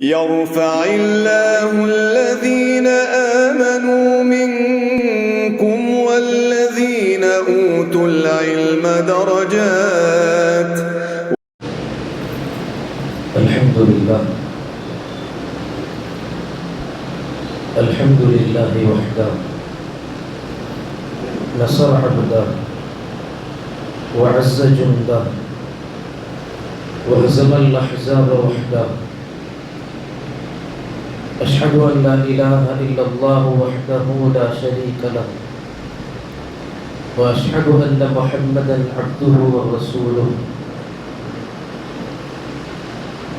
يرفع الله الذين آمنوا منكم والذين أوتوا العلم درجات. الحمد لله وحده نصر عبده وعز جنده وهزم الأحزاب وحده. أشهد أن لا إله إلا الله وحده لا شريك له وأشهد أن محمدا عبده ورسوله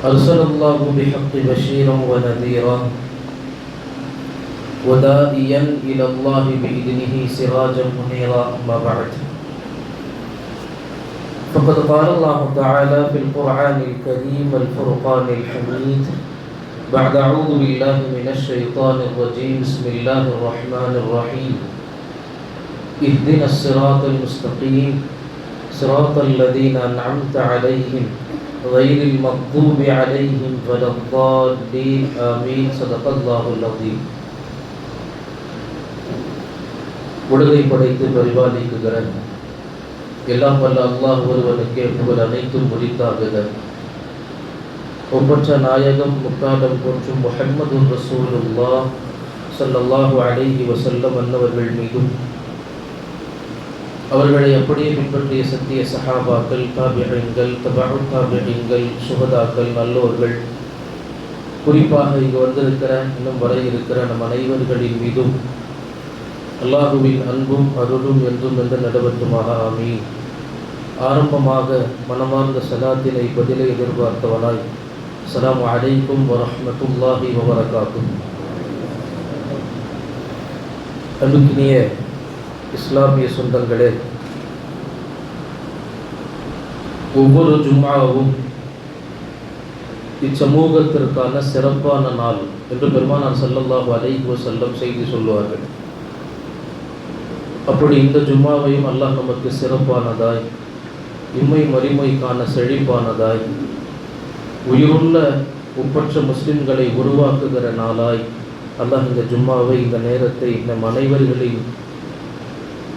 أرسل الله بحق بشيرا ونذيرا وداعيا إلى الله بإذنه سراجا منيرا. أما بعد، فقد قال الله تعالى في القرآن الكريم الفرقان الحميد بعد أعوذ بالله من الشيطان الرجيم بسم الله الرحمن الرحيم اهدنا الصراط المستقيم صراط الذين أنعمت عليهم غير المغضوب عليهم ولا الضالين آمين. صدق الله العظيم. உலகை படைத்து பரிபாலிக்குகிற எல்லாம் வல்ல அல்லாஹ் ஒருவனுக்கே புகழ் அனைத்தும் முடித்தாகுக. ஒப்பற்ற நாயகம் முக்காலம் போற்றும் முஹம்மது ரசூலுல்லாஹ் ஸல்லல்லாஹு அலைஹி வஸல்லம் அன்னவர்கள் மீதும் அவர்களை அப்படியே பின்பற்றிய சத்திய சஹாபாக்கள், தாபிஈன்கள், தபஉ தாபிஈன்கள், சுஹதாக்கள், நல்லோர்கள், குறிப்பாக இங்கு வந்திருக்கிற இன்னும் வர இருக்கிற நம் அனைவர்களின் மீதும் அல்லாஹுவின் அன்பும் அருளும் என்றும் என்று நடவட்டுமாக ஆமீன். ஆரம்பமாக மனமார்ந்த சலாத்தினை பதிலை எதிர்பார்த்தவனாய் அஸ்ஸலாமு அலைக்கும் வரஹ்மத்துல்லாஹி வபரகாத்துஹு. அன்புக்கினிய இஸ்லாமிய சொந்தங்களே, ஒவ்வொரு ஜும்ஆவும் இச்சமூகத்திற்கான சிறப்பான நாள் என்று பெருமானார் ஸல்லல்லாஹு அலைஹி வஸல்லம் செய்தி சொல்லுவார்கள். அப்படி இந்த ஜும்மாவையும் அல்லாஹ் நமக்கு சிறப்பானதாய், இம்மை மறுமைக்கான செழிப்பானதாய், உயிருள்ள ஒப்பற்ற முஸ்லிம்களை உருவாக்குகிற நாளாய் அல்லாஹ் இந்த ஜும்மாவை, இந்த நேரத்தை நம் அனைவர்களின்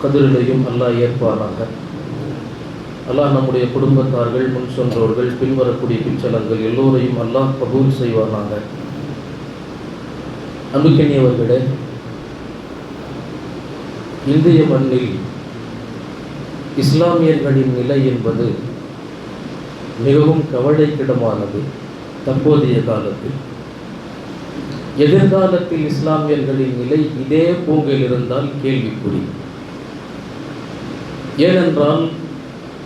கதிரிலையும் அல்லாஹ் ஏற்பானாக. அல்லாஹ் நம்முடைய குடும்பத்தார்கள், முன் சென்றோர்கள், பின்வரக்கூடிய பிச்சலங்கள் எல்லோரையும் அல்லாஹ் கபூல் செய்வானாக. அன்புக்கினியவர்களே, இந்திய மண்ணில் இஸ்லாமியர்களின் நிலை என்பது மிகவும் கவலைக்கிடமானது. தற்போதைய காலத்தில், எதிர்காலத்தில் இஸ்லாமியர்களின் நிலை இதே போங்கில் இருந்தால் கேள்விக்குறி. ஏனென்றால்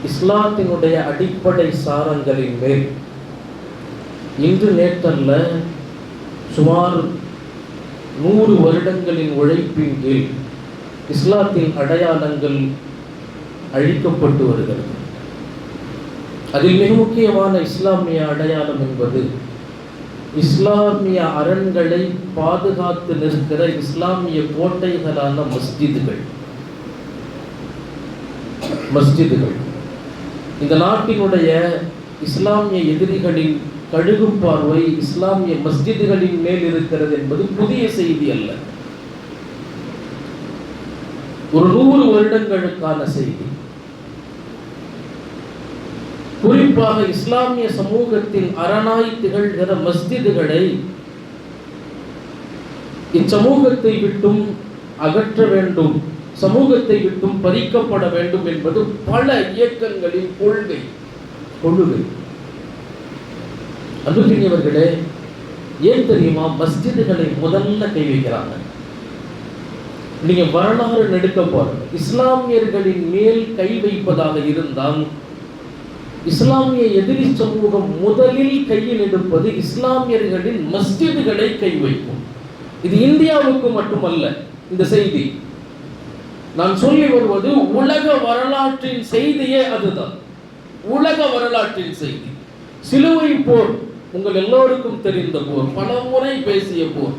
இஸ்லாத்தினுடைய அடிப்படை சாரங்களின் மேல் இன்று நேற்றல்ல சுமார் 100 வருடங்களின் உழைப்பின் கீழ் இஸ்லாத்தின் அடையாளங்கள் அழிக்கப்பட்டு வருகிறது. அதில் மிக முக்கியமான இஸ்லாமிய அடையாளம் என்பது இஸ்லாமிய அரண்களை பாதுகாத்து நிற்கிற இஸ்லாமிய கோட்டைகளான மஸ்ஜிதுகள். இந்த நாட்டினுடைய இஸ்லாமிய எதிரிகளின் கழுகும் பார்வை இஸ்லாமிய மஸ்ஜிதுகளின் மேல் இருக்கிறது என்பது புதிய செய்தி அல்ல. ஒரு 100 வருடங்களுக்கான செய்தி. குறிப்பாக இஸ்லாமிய சமூகத்தின் அரணாய் திகழ்கிற மஸ்ஜிதுகளை இச்சமூகத்தை விட்டும் அகற்ற வேண்டும், சமூகத்தை விட்டும் பறிக்கப்பட வேண்டும் என்பது பல இயக்கங்களின் கொள்கை. அன்புக்கினியவர்களே, ஏன் தெரியுமா மஸ்ஜிதுகளை முதல்ல கை வைக்கிறாங்க? நீங்க வரலாறு நெடுக்க பாருங்க. இஸ்லாமியர்களின் மேல் கை வைப்பதாக இருந்தால் இஸ்லாமிய எதிரி சமூகம் முதலில் கையில் எடுப்பது இஸ்லாமியர்களின் மஸ்ஜிதுகளை கை வைக்கும். இது இந்தியாவுக்கு மட்டுமல்ல இந்த செய்தி. நான் சொல்லி வருவது உலக வரலாற்றின் செய்தியே அதுதான். உலக வரலாற்றின் செய்தி. சிலுவை போர் உங்கள் எல்லோருக்கும் தெரிந்த போர், பல முறை பேசிய போர்.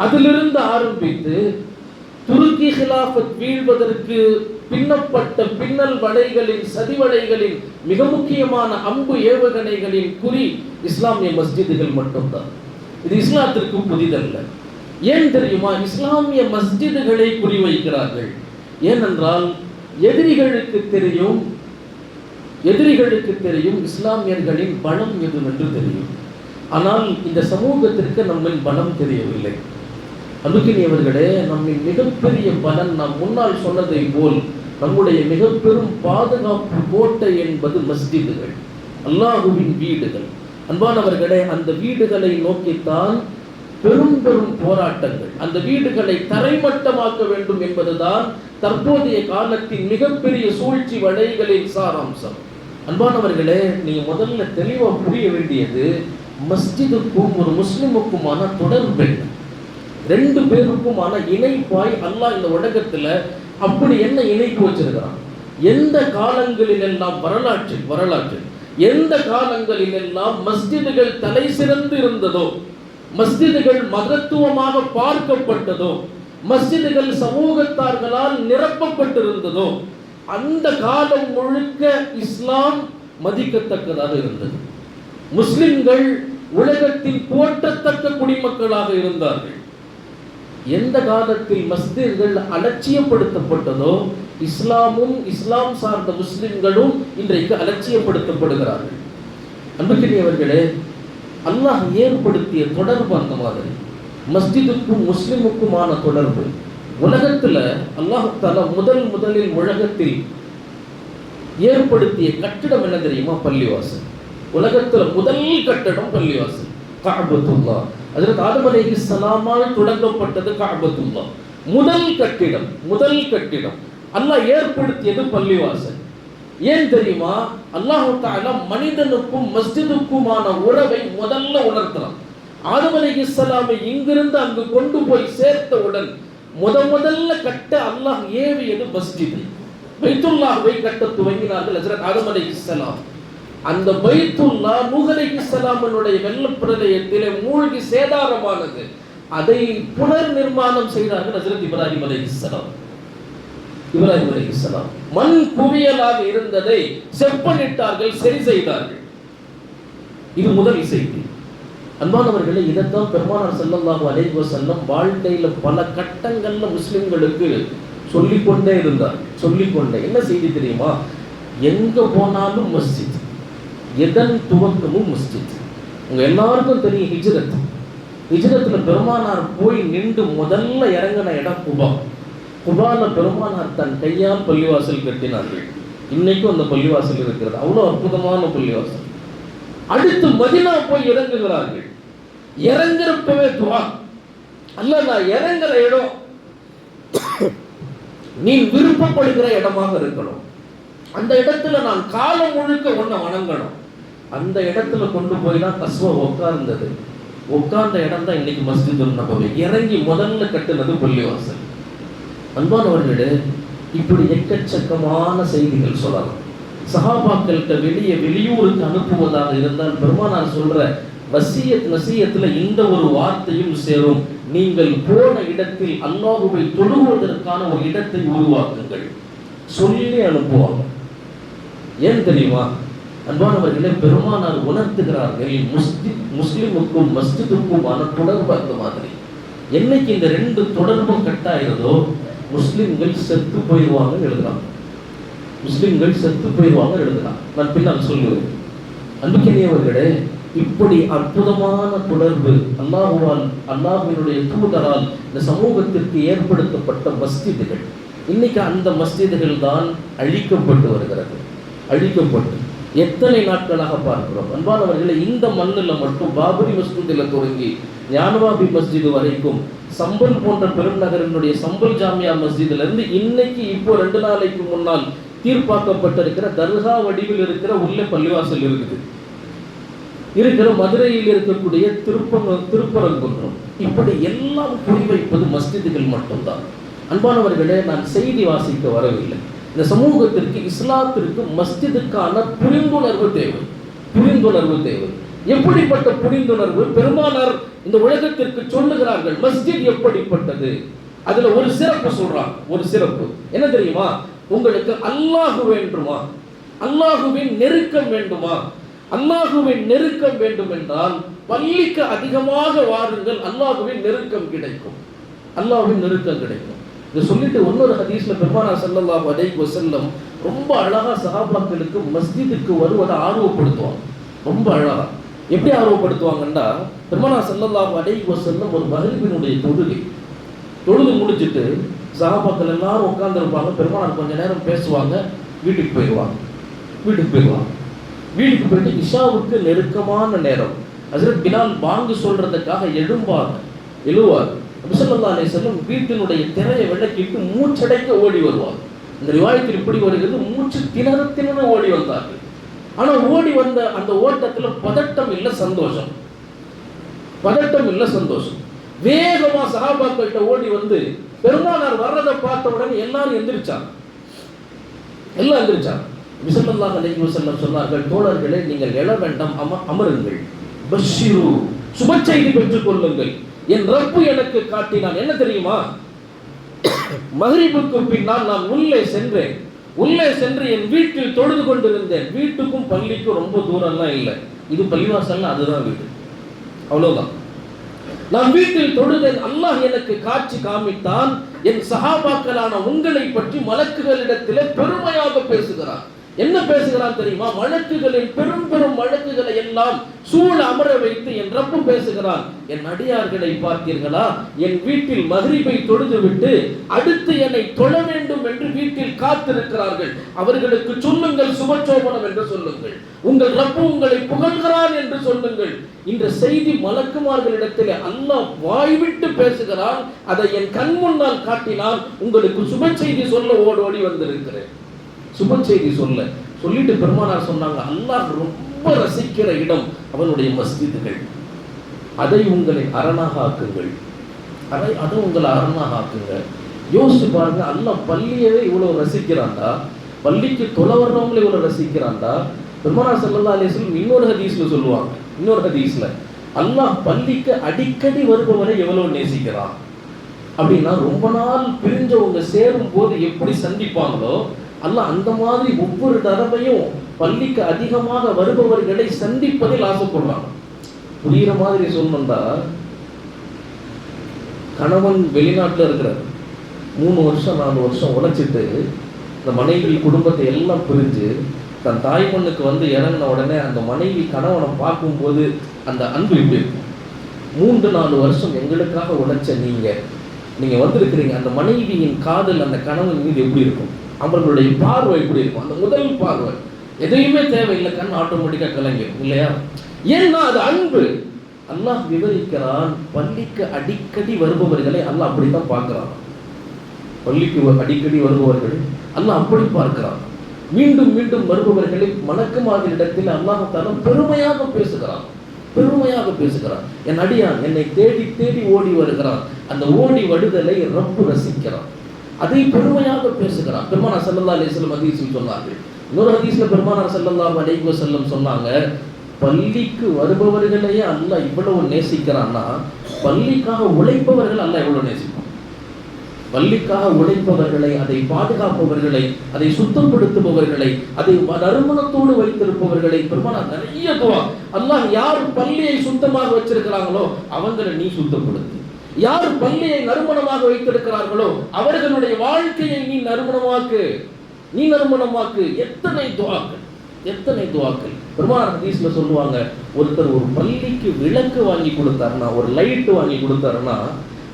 அதிலிருந்து ஆரம்பித்து துருக்கி ஹிலாஃபத் வீழ்வதற்கு பின்னப்பட்ட பின்னல் வலைகளின் சதிவலைகளின் மிக முக்கியமான அம்பு ஏவுகணைகளின் குறி இஸ்லாமிய மஸ்ஜிதுகள் மட்டும்தான். இது இஸ்லாத்திற்கு புதிதல்ல. ஏன் தெரியுமா? இஸ்லாமிய மஸ்ஜிதுகளை குறிவைக்கிறார்கள். ஏனென்றால் எதிரிகளுக்கு தெரியும் இஸ்லாமியர்களின் பலம் எதுவென்று தெரியும். ஆனால் இந்த சமூகத்திற்கு நம்மின் பலம் தெரியவில்லை. அன்புக்கினியவர்களே, நம்மின் மிகப்பெரிய பலன் நாம் முன்னால் சொன்னதை போல் நம்முடைய மிக பெரும் பாதுகாப்பு கோட்டை என்பது மஸ்ஜிதுகள், அல்லாஹுவின் வீடுகள். அன்பானவர்களே, அந்த வீடுகளை நோக்கித்தான் பெரும் பெரும் போராட்டங்கள், அந்த வீடுகளை தரைமட்டமாக்க வேண்டும் என்பதுதான் தற்போதைய காலத்தின் மிகப்பெரிய சூழ்ச்சி வலைகளின் சாராம்சம். அன்பானவர்களே, நீங்க முதல்ல தெளிவா புரிய வேண்டியது, மஸ்ஜிதுக்கும் ஒரு முஸ்லிமுக்குமான தொடர்பு, ரெண்டு பேருக்குமான இணைப்பாய் அல்லாஹ் இந்த உலகத்துல அப்படி என்ன இணைப்பு வச்சிருக்கிறான். எந்த காலங்களிலெல்லாம் வரலாற்றில் எந்த காலங்களிலெல்லாம் மஸ்ஜிதுகள் தலை சிறந்து இருந்ததோ, மஸ்ஜிதுகள் மகத்துவமாக பார்க்கப்பட்டதோ, மஸ்ஜிதுகள் சமூகத்தார்களால் நிரப்பப்பட்டிருந்ததோ, அந்த காலம் முழுக்க இஸ்லாம் மதிக்கத்தக்கதாக இருந்தது. முஸ்லிம்கள் உலகத்தில் போற்றத்தக்க குடிமக்களாக இருந்தார்கள். எந்த காலத்தில் மஸ்ஜிதுகள் அலட்சியப்படுத்தப்பட்டதோ, இஸ்லாமும் இஸ்லாம் சார்ந்த முஸ்லிம்களும் இன்றைக்கு அலட்சியப்படுத்தப்படுகிறார்கள். அன்புக்கினியவர்களே, அல்லாஹ் ஏற்படுத்திய தொடர்பு அந்த மாதிரி மஸ்ஜிதுக்கும் முஸ்லிமுக்குமான தொடர்பு. உலகத்தில் அல்லாஹ் தஆலா முதலில் உலகத்தில் ஏற்படுத்திய கட்டிடம் என்ன தெரியுமா? பள்ளிவாசல். உலகத்தில் முதல் கட்டடம் பள்ளிவாசல், கஅபத்துல்லாஹ். ஹஜ்ரத் ஆதம் அலைஹிஸ்ஸலாமால் தொடங்கப்பட்டது கஅபத்துல்லாஹ். முதல் கட்டிடம் அல்லாஹ் ஏற்படுத்தியது பள்ளிவாசல். ஏன் தெரியுமா? அல்லாஹ் தஆலா மனிதனுக்கும் மஸ்ஜிதுக்குமான உறவை முதல்ல உணர்த்துறான். ஆதம் அலைஹிஸ்ஸலாமை இங்கிருந்து அங்கு கொண்டு போய் சேர்த்தவுடன் முதல்ல கட்ட அல்லாஹ் ஏவியது மஸ்ஜித். பைத்துல்லாஹ்வை கட்ட துவங்கினார்கள் ஹஜ்ரத் ஆதம் அலைஹிஸ்ஸலாம். அந்த பைத்துல்லா நூஹ் அலைஹிஸ்ஸலாமினுடைய வெள்ளப்பிரளயத்திலே மூழ்கி சேதாரமானது. அதை புனர் நிர்மாணம் செய்தார்கள் ஹஜ்ரத் இப்ராஹிம் அலைஹிஸ்ஸலாம். மண் குவியலாக இருந்ததை செப்பனிட்டார்கள், சரி செய்தார்கள். இது முதல் செய்தி. அன்பானவர்களே, இதைத்தான் பெருமானார் ஸல்லல்லாஹு அலைஹி வஸல்லம் வாழ்க்கையில பல கட்டங்கள்ல முஸ்லிம்களுக்கு சொல்லிக்கொண்டே இருந்தார். என்ன செய்தி தெரியுமா? எங்க போனாலும் மஸ்ஜித், எதன் துவக்கமும் மஸ்ஜித். உங்க எல்லாருக்கும் தெரியும் ஹிஜ்ரத்துல பெருமானார் போய் நின்று முதல்ல இறங்கின இடம் குபால பெருமானார் தன் கையால் பள்ளிவாசல் கட்டினார்கள். இன்னைக்கும் அந்த பள்ளிவாசல் இருக்கிறது. அவ்வளவு அற்புதமான பள்ளிவாசல். அடுத்து மதீனா போய் இறங்குகிறார்கள். இறங்குறப்பவே துவா, அல்ல நான் இறங்குற இடம் நீ விருப்பப்படுகிற இடமாக இருக்கணும். அந்த இடத்துல நான் காலம் முழுக்க ஒன்ன வணங்கணும். அந்த இடத்துல கொண்டு போய் தான் கஸ்வா உட்கார்ந்த இடம் தான் இன்னைக்கு மஸ்ஜிதுன் நபவி. இறங்கி முதல்ல கட்டுனது பள்ளிவாசல். அன்பானவர்களே, இப்படி எக்கச்சக்கமான செய்திகள் சொல்லலாம். சஹாபாக்கள்கிட்ட வெளியூருக்கு அனுப்புவதாக இருந்தால் பெருமானார் சொல்ற நசியத்துல இந்த ஒரு வார்த்தையும் சேரும். நீங்கள் போன இடத்தில் அல்லாஹுவை தொழுவதற்கான ஒரு இடத்தை உருவாக்குங்கள் சொல்லி அனுப்புவாங்க. ஏன் தெரியுமா? அன்பானவர்களே, பெருமானார் உணர்த்துகிறார்கள் முஸ்லிமுக்கும் மஸ்ஜிதுக்குமான தொடர்பு. அந்த மாதிரி என்னைக்கு இந்த ரெண்டு தொடர்பும் கட்டாயிருதோ முஸ்லிம்கள் செத்து போயிடுவாங்கன்னு எழுதுறாங்க. நான் பின்னால் சொல்லுவேன். அன்புக்கினியவர்களே, இப்படி அற்புதமான தொடர்பு அல்லாஹ்வினுடைய தூதரால் இந்த சமூகத்திற்கு ஏற்படுத்தப்பட்ட மஸ்ஜிதுகள், இன்னைக்கு அந்த மஸ்ஜிதுகள் தான் அழிக்கப்பட்டு வருகிறது. எத்தனை நாட்களாக பார்க்கிறோம். அன்பானவர்களே, இந்த மண்ணில் மட்டும் பாபரி மஸ்ஜிதில் தொடங்கி ஞானவாபி மஸ்ஜிது வரைக்கும், சம்பல் போன்ற பெருநகரினுடைய சம்பல் ஜாமியா மஸ்ஜிதுல இருந்து இன்னைக்கு இப்போ 2 நாளைக்கு முன்னால் தீர்ப்பாக்கப்பட்டிருக்கிற தர்கா வடிவில் இருக்கிற உள்ள பள்ளிவாசல் இருக்கிற மதுரையில் இருக்கக்கூடிய திருப்பரங்குன்றம், இப்படி எல்லாம் குறிவைப்பது மஸ்ஜிதுகள் மட்டும்தான். அன்பானவர்களே, நான் செய்தி வாசிக்க வரவில்லை. இந்த சமூகத்திற்கு, இஸ்லாத்திற்கு மஸ்ஜிதுக்கான புரிந்துணர்வு தேவை. எப்படிப்பட்ட புரிந்துணர்வு? பெருமானார் இந்த உலகத்திற்கு சொல்லுகிறார்கள் மஸ்ஜித் எப்படிப்பட்டது. அதுல ஒரு சிறப்பு சொல்றாங்க. ஒரு சிறப்பு என்ன தெரியுமா? உங்களுக்கு அல்லாஹ் வேண்டுமா, அல்லாஹுவின் நெருக்கம் வேண்டுமா, அல்லாஹுவின் நெருக்கம் வேண்டும் என்றால் பள்ளிக்கு அதிகமாக வாருங்கள், அல்லாஹுவின் நெருக்கம் கிடைக்கும். அல்லாஹுவின் நெருக்கம் கிடைக்கும். இதை சொல்லிட்டு இன்னொரு ஹதீஸ்ல பெருமானார் ஸல்லல்லாஹு அலைஹி வஸல்லம் ரொம்ப அழகா சஹாபாக்களுக்கு மஸ்ஜிதுக்கு வருவதை ஆர்வப்படுத்துவாங்க. ரொம்ப அழகா எப்படி ஆர்வப்படுத்துவாங்கன்னா, பெருமானார் ஸல்லல்லாஹு அலைஹி வஸல்லம் ஒரு மக்ரிபினுடைய தொழுது முடிச்சுட்டு சஹாபாக்கள் எல்லாரும் உட்கார்ந்துருப்பாங்க. பெருமானார் கொஞ்ச நேரம் பேசுவாங்க, வீட்டுக்கு போயிடுவாங்க. வீட்டுக்கு போயிட்டு இஷாவுக்கு நெருக்கமான நேரம் ஹஜ்ரத் பிலால் பாங்கு சொல்றதுக்காக எழுவார். நபி ஸல்லல்லாஹு அலைஹி வஸல்லம் வீட்டினுடைய திரையை விளக்கிட்டு மூச்சடைக்க ஓடி வருவார். இந்த ரிவாயத்தில் இப்படி வருகிறது, மூச்சு திணற ஓடி வந்தார்கள். ஆனா ஓடி வந்த அந்த ஓட்டத்துல பதட்டம் இல்ல, சந்தோஷம். வேகமா சஹாபாக்கள்கிட்ட ஓடி வந்து பெருமானார் வர்றதை பார்த்த உடனே எல்லாரும் எந்திரிச்சாங்க. நபி ஸல்லல்லாஹு அலைஹி வஸல்லம் சொன்னார்கள், தோழர்களே, நீங்கள் எழ வேண்டாம், அமருங்கள். பஷ்ஷிரு, சுப செய்தி பெற்றுக் கொள்ளுங்கள். என் ரப்பு எனக்கு காட்டினான். என்ன தெரியுமா? மக்ரிபுக்கு பின்னால் நான் உள்ளே சென்று என் வீட்டில் தொழுது கொண்டிருந்தேன். வீட்டுக்கும் பள்ளிக்கும் ரொம்ப தூரம்லாம் இல்லை, இது பள்ளிவாசல், அதுதான் வீடு, அவ்வளவுதான். நான் வீட்டில் தொழுதேன். அல்லாஹ் எனக்கு காட்சி காமித்தான். என் சஹாபாக்களான உங்களை பற்றி மலக்குகளிடத்திலே பெருமையாக பேசுகிறான். என்ன பேசுகிறான் தெரியுமா? வழக்குகளில் பெரும் வழக்குகளை எல்லாம் சூழ அமர வைத்து என் ரப்பு பேசுகிறான், என் அடியார்களை பார்த்தீர்களா? என் வீட்டில் மக்ரிபை தொழுது விட்டு அடுத்து என்னை தொழ வேண்டும் என்று வீட்டில் காத்திருக்கிறார்கள். அவர்களுக்கு சொல்லுங்கள், சுபச்சோபனம் என்று சொல்லுங்கள், உங்கள் ரப்பு உங்களை புகழ்கிறான் என்று சொல்லுங்கள். இந்த செய்தி மலக்குமார்களிடத்தில் அல்லாஹ் வாய்விட்டு பேசுகிறான். அதை என் கண் முன்னால் காட்டினால் உங்களுக்கு சுப செய்தி சொல்ல ஓடோடி வந்திருக்கிறேன். சுப செய்தி சொல்லிட்டு பெருமானார் சொன்னாங்க, அல்லாஹ் ரொம்ப ரசிக்கிற இடம் அவனுடைய மஸ்ஜிதுகள். அதை உங்களை அரணாக ஆக்குங்கள். அதை உங்களை அரணாக ஆக்குங்க. யோசிச்சு பாருங்க, அல்லாஹ் பள்ளியவே இவ்வளவு ரசிக்கிறான்டா, பள்ளிக்கு தொலை வர்றவங்களை இவ்வளவு ரசிக்கிறான்டா. பெருமானார் ஸல்லல்லாஹு அலைஹி வஸல்லம் இன்னொரு ஹதீஸ்ல அல்லாஹ் பள்ளிக்கு அடிக்கடி வருபவரை எவ்வளவு நேசிக்கிறான் அப்படின்னா, ரொம்ப நாள் பிரிஞ்சவங்க சேரும் போது எப்படி சந்திப்பாங்களோ அல்லாஹ் அந்த மாதிரி ஒவ்வொரு தடவையும் பள்ளிக்கு அதிகமாக வருபவர்களை சந்திப்பதில் ஆசைப்படுறாங்க. புரிகிற மாதிரி சொல்லணும்டா, கணவன் வெளிநாட்டில் இருக்கிறார், 3 வருஷம் 4 வருஷம் உழைச்சிட்டு இந்த மனைவி குடும்பத்தை எல்லாம் பிரிஞ்சு தன் தாய் மண்ணுக்கு வந்து இறங்கின உடனே அந்த மனைவி கணவனை பார்க்கும்போது அந்த அன்பு இப்படி இருக்கும். 3-4 வருஷம் எங்களுக்காக உழைச்ச நீங்க வந்திருக்கிறீங்க. அந்த மனைவியின் காதல் அந்த கணவன் மீது எப்படி இருக்கும்? அவர்களுடைய பார்வை எப்படி இருக்கும்? அந்த முதல் பார்வை எதையுமே தேவையில்லை, கண் ஆட்டோமேட்டிக்கா கலங்கிடும் இல்லையா? ஏன்னா அது அன்பு. அல்லாஹ் விவரிக்கிறான், பள்ளிக்கு அடிக்கடி வருபவர்களை அல்லாஹ் அப்படித்தான் பார்க்கிறான். பள்ளிக்கு அடிக்கடி வருபவர்கள் அல்லாஹ் அப்படி பார்க்கிறான். மீண்டும் மீண்டும் வருபவர்களை மலக்குமார்களிடத்தில் அல்லாஹ் தஆலா பெருமையாக பேசுகிறான். என் அடியான் என்னை தேடி தேடி ஓடி வருகிறான். அந்த ஓடி வருதலை ரப்பு ரசிக்கிறான். அதை பெருமையாக பேசுகிறான். பெருமானார் ஸல்லல்லாஹு அலைஹி வஸல்லம் ஹதீஸில் சொன்னார்கள். இன்னொரு ஹதீஸ்ல பெருமானார் ஸல்லல்லாஹு அலைஹி வஸல்லம் சொன்னாங்க, பள்ளிக்கு வருபவர்களையே அல்லாஹ் இவ்வளவு நேசிக்கிறான்னா பள்ளிக்காக உழைப்பவர்கள் அல்லாஹ் எவ்வளவு நேசிப்பான். பள்ளிக்காக உழைப்பவர்களை, அதை பாதுகாப்பவர்களை, அதை சுத்தப்படுத்துபவர்களை, அதை நறுமணத்தோடு வைத்திருப்பவர்களை பெருமானார் நிறைய துவா. அல்லாஹ் யார் பள்ளியை சுத்தமாக வச்சிருக்கிறாங்களோ அவங்களை நீ சுத்தப்படுத்து. யார் பள்ளியை நறுமணமாக வைத்திருக்கிறார்களோ அவர்களுடைய வாழ்க்கையை நீ நறுமணமாக்கு. எத்தனை துஆக்கள் பெருமானார் ஹதீஸ்ல சொல்லுவாங்க, ஒருத்தர் ஒரு பள்ளிக்கு விளக்கு வாங்கி கொடுத்தாருன்னா, ஒரு லைட் வாங்கி கொடுத்தாருன்னா,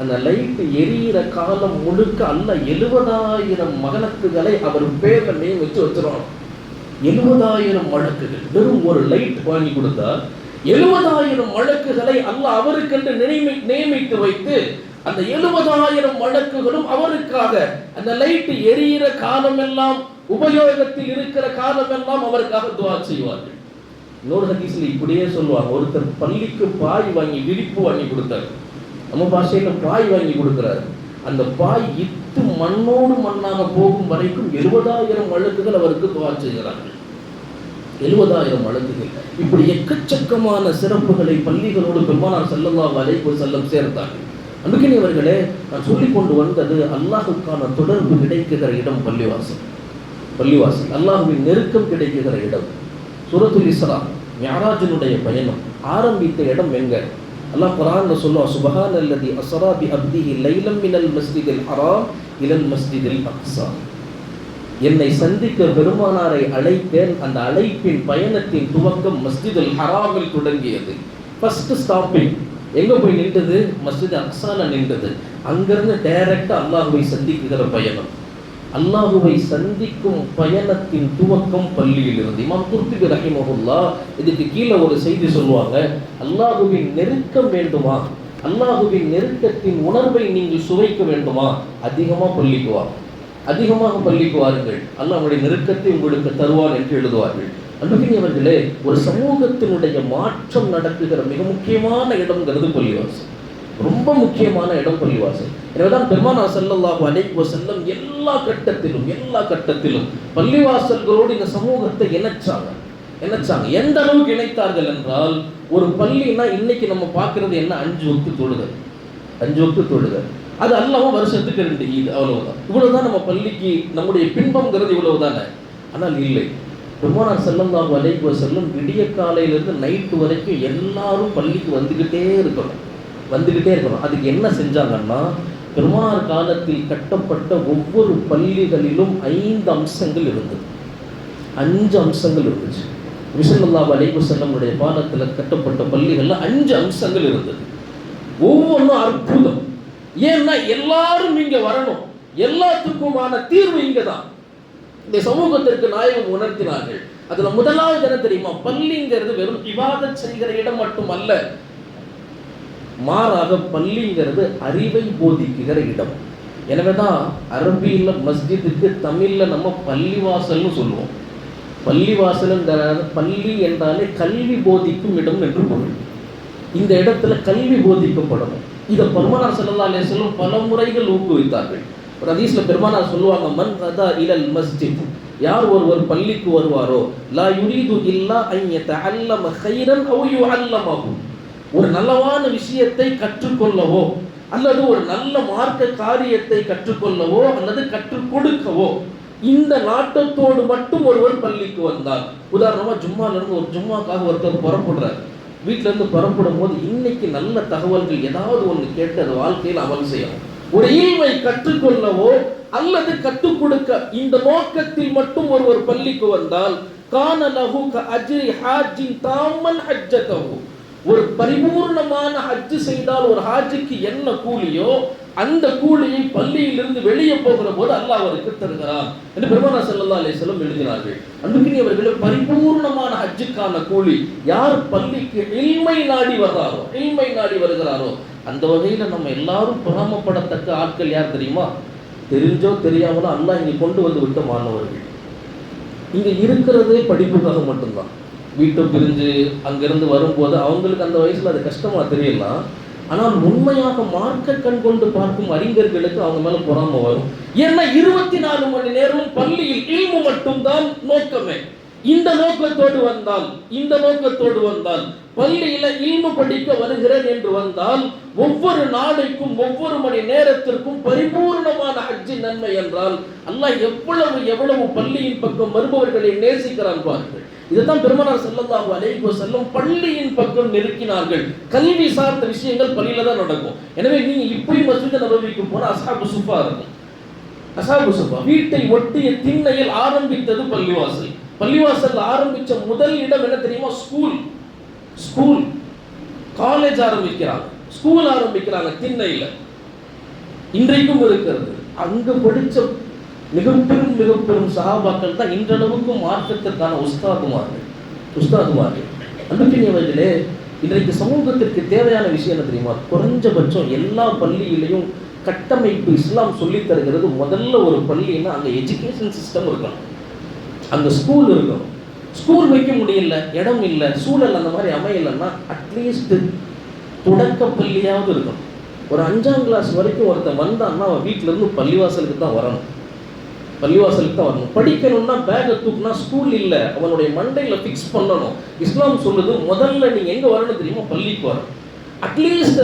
அந்த லைட் எரியிற காலம் முழுக்க அல்லாஹ் 70,000 மகனக்குகளை அவர் பேர்ல வச்சு வச்சிருவாங்க. 70,000 வழக்குகள். வெறும் ஒரு லைட் வாங்கி கொடுத்தா 70,000 வழக்குகளை அல்லாஹ் அவருக்கென்று நியமித்து வைத்து அந்த 70,000 வழக்குகளும் அவருக்காக, அந்த லைட் எரியிற காலமெல்லாம், உபயோகத்தில் இருக்கிற காலமெல்லாம் அவருக்காக துஆ செய்வார்கள். இன்னொரு ஹதீஸ்ல இப்படியே சொல்லுவாங்க, ஒருத்தர் பள்ளிக்கு பாய் வாங்கி, விரிப்பு வாங்கி கொடுத்தாரு. நம்ம பாஷையில பாய் வாங்கி கொடுக்கிறாரு. அந்த பாய் இத்து மண்ணோடு மண்ணாக போகும் வரைக்கும் 70,000 வழக்குகள் அவருக்கு துஆ செய்கிறார்கள். 70,000 வழக்குகள். இப்படி எக்கச்சக்கமான சிறப்புகளை பள்ளிகளோடு பெருமானார் ஸல்லல்லாஹு அலைஹி வஸல்லம் சேர்த்தார்கள். அன்புக்கினியவர்களே, நான் சொல்லிக் கொண்டு வந்தது, அல்லாஹுக்கான தொடர்பு கிடைக்கிற இடம் பள்ளிவாசல். அல்லாஹுவின் நெருக்கம் கிடைக்கிற இடம். சூரத்துல் இஸ்ரா மிஅராஜினுடைய பயணம் ஆரம்பித்த இடம் எங்க? அல்லாஹ் குர்ஆன்ல சொல்லுவான், சுப்ஹானல்லதி அஸ்ரா பி அப்திஹி லைலம் மினல் மஸ்ஜிதில் ஹராம் இலல் மஸ்ஜிதில் அக்ஸா. என்னை சந்திக்க பெருமானாரை அழைத்தேன். அந்த அழைப்பின் பயணத்தின் துவக்கம் மஸ்ஜிதுல் ஹராமில் தொடங்கியது. ஃபர்ஸ்ட் ஸ்டாப்பிங் எங்க போய் நின்றது? மஸ்ஜித் அக்ஸால நின்றது. அங்கிருந்து டைரக்டா அல்லாஹ்வை சந்திக்கிற பயணம். அல்லாஹுவை சந்திக்கும் பயணத்தின் துவக்கம் பள்ளியில் இருந்து. இமாம் குர்துபி ரஹிமஹுல்லாஹ் இதுக்கு கீழே ஒரு செய்தி சொல்லுவாங்க, அல்லாஹுவின் நெருக்கம் வேண்டுமா, அல்லாஹுவின் நெருக்கத்தின் உணர்வை நீங்கள் சுவைக்க வேண்டுமா, அதிகமாக பள்ளிக்கு வாங்க, அதிகமாக பள்ளிக்கு வாருங்கள், அல்லாஹ்வுடைய நெருக்கத்தை உங்களுக்கு தருவான் என்று எழுதுவார்கள். அன்புக்குரியவர்களே, ஒரு சமூகத்தினுடைய மாற்றம் நடக்குகிற மிக முக்கியமான இடம்ங்கிறது பள்ளிவாசல். ரொம்ப முக்கியமான இடம் பள்ளிவாசல். எனவேதான் பெருமானார் ஸல்லல்லாஹு அலைஹி வஸல்லம் எல்லா கட்டத்திலும் பள்ளிவாசல்களோடு இந்த சமூகத்தை இணைச்சாங்க. எந்த அளவுக்கு இணைத்தார்கள் என்றால், ஒரு பள்ளினா இன்னைக்கு நம்ம பார்க்கறது என்ன? 5 வக்து தொழுகை. அது அல்லாமல் வருஷத்துக்கு 2 ஈத், அவ்வளவுதான். இவ்வளவுதான் நம்ம பள்ளிக்கு நம்முடைய பின்பம்ங்கிறது இவ்வளவுதானே. ஆனால் இல்லை, பெருமானார் ஸல்லல்லாஹு அலைஹி வஸல்லம் விடிய காலையிலிருந்து நைட்டு வரைக்கும் எல்லாரும் பள்ளிக்கு வந்துகிட்டே இருக்கணும். அதுக்கு என்ன செஞ்சாங்கன்னா, பெருமானார் காலத்தில் கட்டப்பட்ட ஒவ்வொரு பள்ளிகளிலும் 5 அம்சங்கள் இருந்தது. 5 அம்சங்கள் இருந்துச்சு. நபி ஸல்லல்லாஹு அலைஹி வஸல்லமுடைய காலத்தில் கட்டப்பட்ட பள்ளிகள்ல 5 அம்சங்கள் இருந்தது. ஒவ்வொன்றும் அற்புதம். ஏன்னா எல்லாரும் இங்க வரணும், எல்லாத்துக்குமான தீர்வு இங்க தான். இந்த சமூகத்திற்கு நாயகம் உணர்த்தினார்கள். அதுல முதலாவது என்ன தெரியுமா? பள்ளிங்கிறது வெறும் இபாதத் செய்கிற இடம் மட்டுமல்ல, மாறாக பள்ளிங்கிறது அறிவை போதிக்கிற இடம். எனவேதான் அரபியில் மஸ்ஜிதுக்கு தமிழ்ல நம்ம பள்ளிவாசல்னு சொல்லுவோம். பள்ளி என்றாலே கல்வி போதிக்கும் இடம் என்று பொருள். இந்த இடத்துல கல்வி போதிக்கப்படணும். இதை பெருமானார் ஸல்லல்லாஹு அலைஹி வஸல்லம் பல முறைகள் ஊக்குவித்தார்கள். ஒரு ஹதீஸ்ல பெருமானார் சொல்லுவாங்க, மன் கதா இலல் மஸ்ஜித், யார் ஒருவர் பள்ளிக்கு வருவாரோ, லா யுரீது இல்லா அன் யதஅல்லம கைரன் அவ் யுஅல்லமஹு, ஒரு நல்லவான விஷயத்தை கற்றுக்கொள்ளவோ அல்லது ஒரு நல்ல மார்க்க காரியத்தை கற்றுக்கொள்ளவோ அல்லது கற்றுக் கொடுக்கவோ இந்த நாட்டத்தோடு மட்டும் ஒருவர் பள்ளிக்கு வந்தார். உதாரணமா ஜும்மால இருந்து ஒரு ஜும்மாக்காக ஒருத்தர் புறப்படுறார். வீட்டில இருந்து புறப்படும் போது இன்னைக்கு நல்ல தகவல்கள் ஏதாவது ஒன்று கேட்டு அது வாழ்க்கையில் அமல் செய்யணும். ஒரு இல்மை கற்றுக்கொள்ளவோ அல்லது கற்றுக் கொடுக்க இந்த நோக்கத்தில் மட்டும் ஒருவர் பள்ளிக்கு வந்தால், கான லஹு க அஜ்ரி ஹாஜின் தாமன் ஹஜ்ஜதஹு, ஒரு பரிபூர்ணமான ஹஜ் செய்தால் ஒரு ஹாஜிக்கு என்ன கூலியோ அந்த கூலியை பள்ளியிலிருந்து வெளியே போகிற போது அல்லாஹ் அவருக்கு தருகிறான் என்று பெருமானார் ஸல்லல்லாஹு அலைஹி வஸல்லம் எழுதினார்கள். அன்புக்குரியவர்களே, பரிபூர்ணமான ஹஜ்ஜுக்கான கூலி யார் பள்ளிக்கு இல்மை நாடி வருகிறாரோ அந்த வகையில நம்ம எல்லாரும் பொறாமப்படத்தக்க ஆட்கள் யார் தெரியுமா? தெரிஞ்சோ தெரியாமலோ அல்லாஹ் இங்கே கொண்டு வந்து விட்ட மாணவர்கள். இங்க இருக்கிறதே படிப்புக்காக மட்டும்தான். வீட்டை பிரிஞ்சு அங்கிருந்து வரும்போது அவங்களுக்கு அந்த வயசுல அது கஷ்டமா தெரியலாம். ஆனால் உண்மையாக மார்க்க கண் கொண்டு பார்க்கும் அறிஞர்களுக்கு அவங்க மேல பொறாம வரும். ஏன்னா 24 மணி நேரம் பள்ளியில் இல்மு மட்டும்தான் நோக்கமே. இந்த நோக்கத்தோடு வந்தால் பள்ளியில இல்மு படிக்க வருகிறேன் என்று வந்தால் ஒவ்வொரு நாளைக்கும் ஒவ்வொரு மணி நேரத்திற்கும் பரிபூர்ணமான ஹஜ்ஜி நன்மை என்றால் அல்லாஹ் எவ்வளவு பள்ளியின் பக்கம் வருபவர்களை நேசிக்கிறான் பாருங்கள். இதுதான் பெருமானார் ஸல்லல்லாஹு அலைஹி வஸல்லம் பள்ளியின் பக்கம் நெருக்கினார்கள். கல்வி சார்ந்த விஷயங்கள் பள்ளியில தான் நடக்கும். எனவே நீங்க இப்பயும் மஸ்ஜித் நபவிக்கு போனா அஸ்ஹாபு சுஃபா இருக்கும். அஸ்ஹாபு சுஃபா வீட்டை ஒட்டிய திண்ணையில் ஆரம்பித்தது பள்ளிவாசல். பள்ளிவாசல் ஆரம்பிச்ச முதல் இடம் என்ன தெரியுமா? ஸ்கூல் காலேஜ் ஆரம்பிக்கிறாங்க, ஸ்கூல் ஆரம்பிக்கிறாங்க திண்ணையில. இன்றைக்கும் இருக்கிறது. அங்க படிச்ச மிக பெரும் சஹாபாக்கள் தான் இன்றளவுக்கு மார்க்கத்திற்கான உஸ்தாதுமார்கள். அன்புக்குரியவர்களே, இன்றைக்கு சமூகத்திற்கு தேவையான விஷயம் என்ன தெரியுமா? குறைஞ்சபட்சம் எல்லா பள்ளியிலையும் கட்டமைப்பு இஸ்லாம் சொல்லித் தருகிறது. முதல்ல ஒரு பள்ளின்னா அங்க எஜுகேஷன் சிஸ்டம் இருக்கணும், அங்க ஸ்கூல் இருக்கணும். ஸ்கூல் வைக்க முடியல, இடம் இல்லை, சூழல் அந்த மாதிரி அமையலைன்னா அட்லீஸ்ட் தொடக்க பள்ளியாவது இருக்கணும். ஒரு 5ஆம் கிளாஸ் வரைக்கும் ஒருத்தன் வந்தான்னா அவன் வீட்டில இருந்து பள்ளிவாசலுக்கு தான் வரணும். படிக்கணும்னா பேக்கை தூக்குனா ஸ்கூல் இல்லை, அவனுடைய மண்டையில ஃபிக்ஸ் பண்ணணும். இஸ்லாம் சொல்லுது முதல்ல நீங்க எங்க வரணும் தெரியுமா? பள்ளிக்கு வரணும். அட்லீஸ்ட்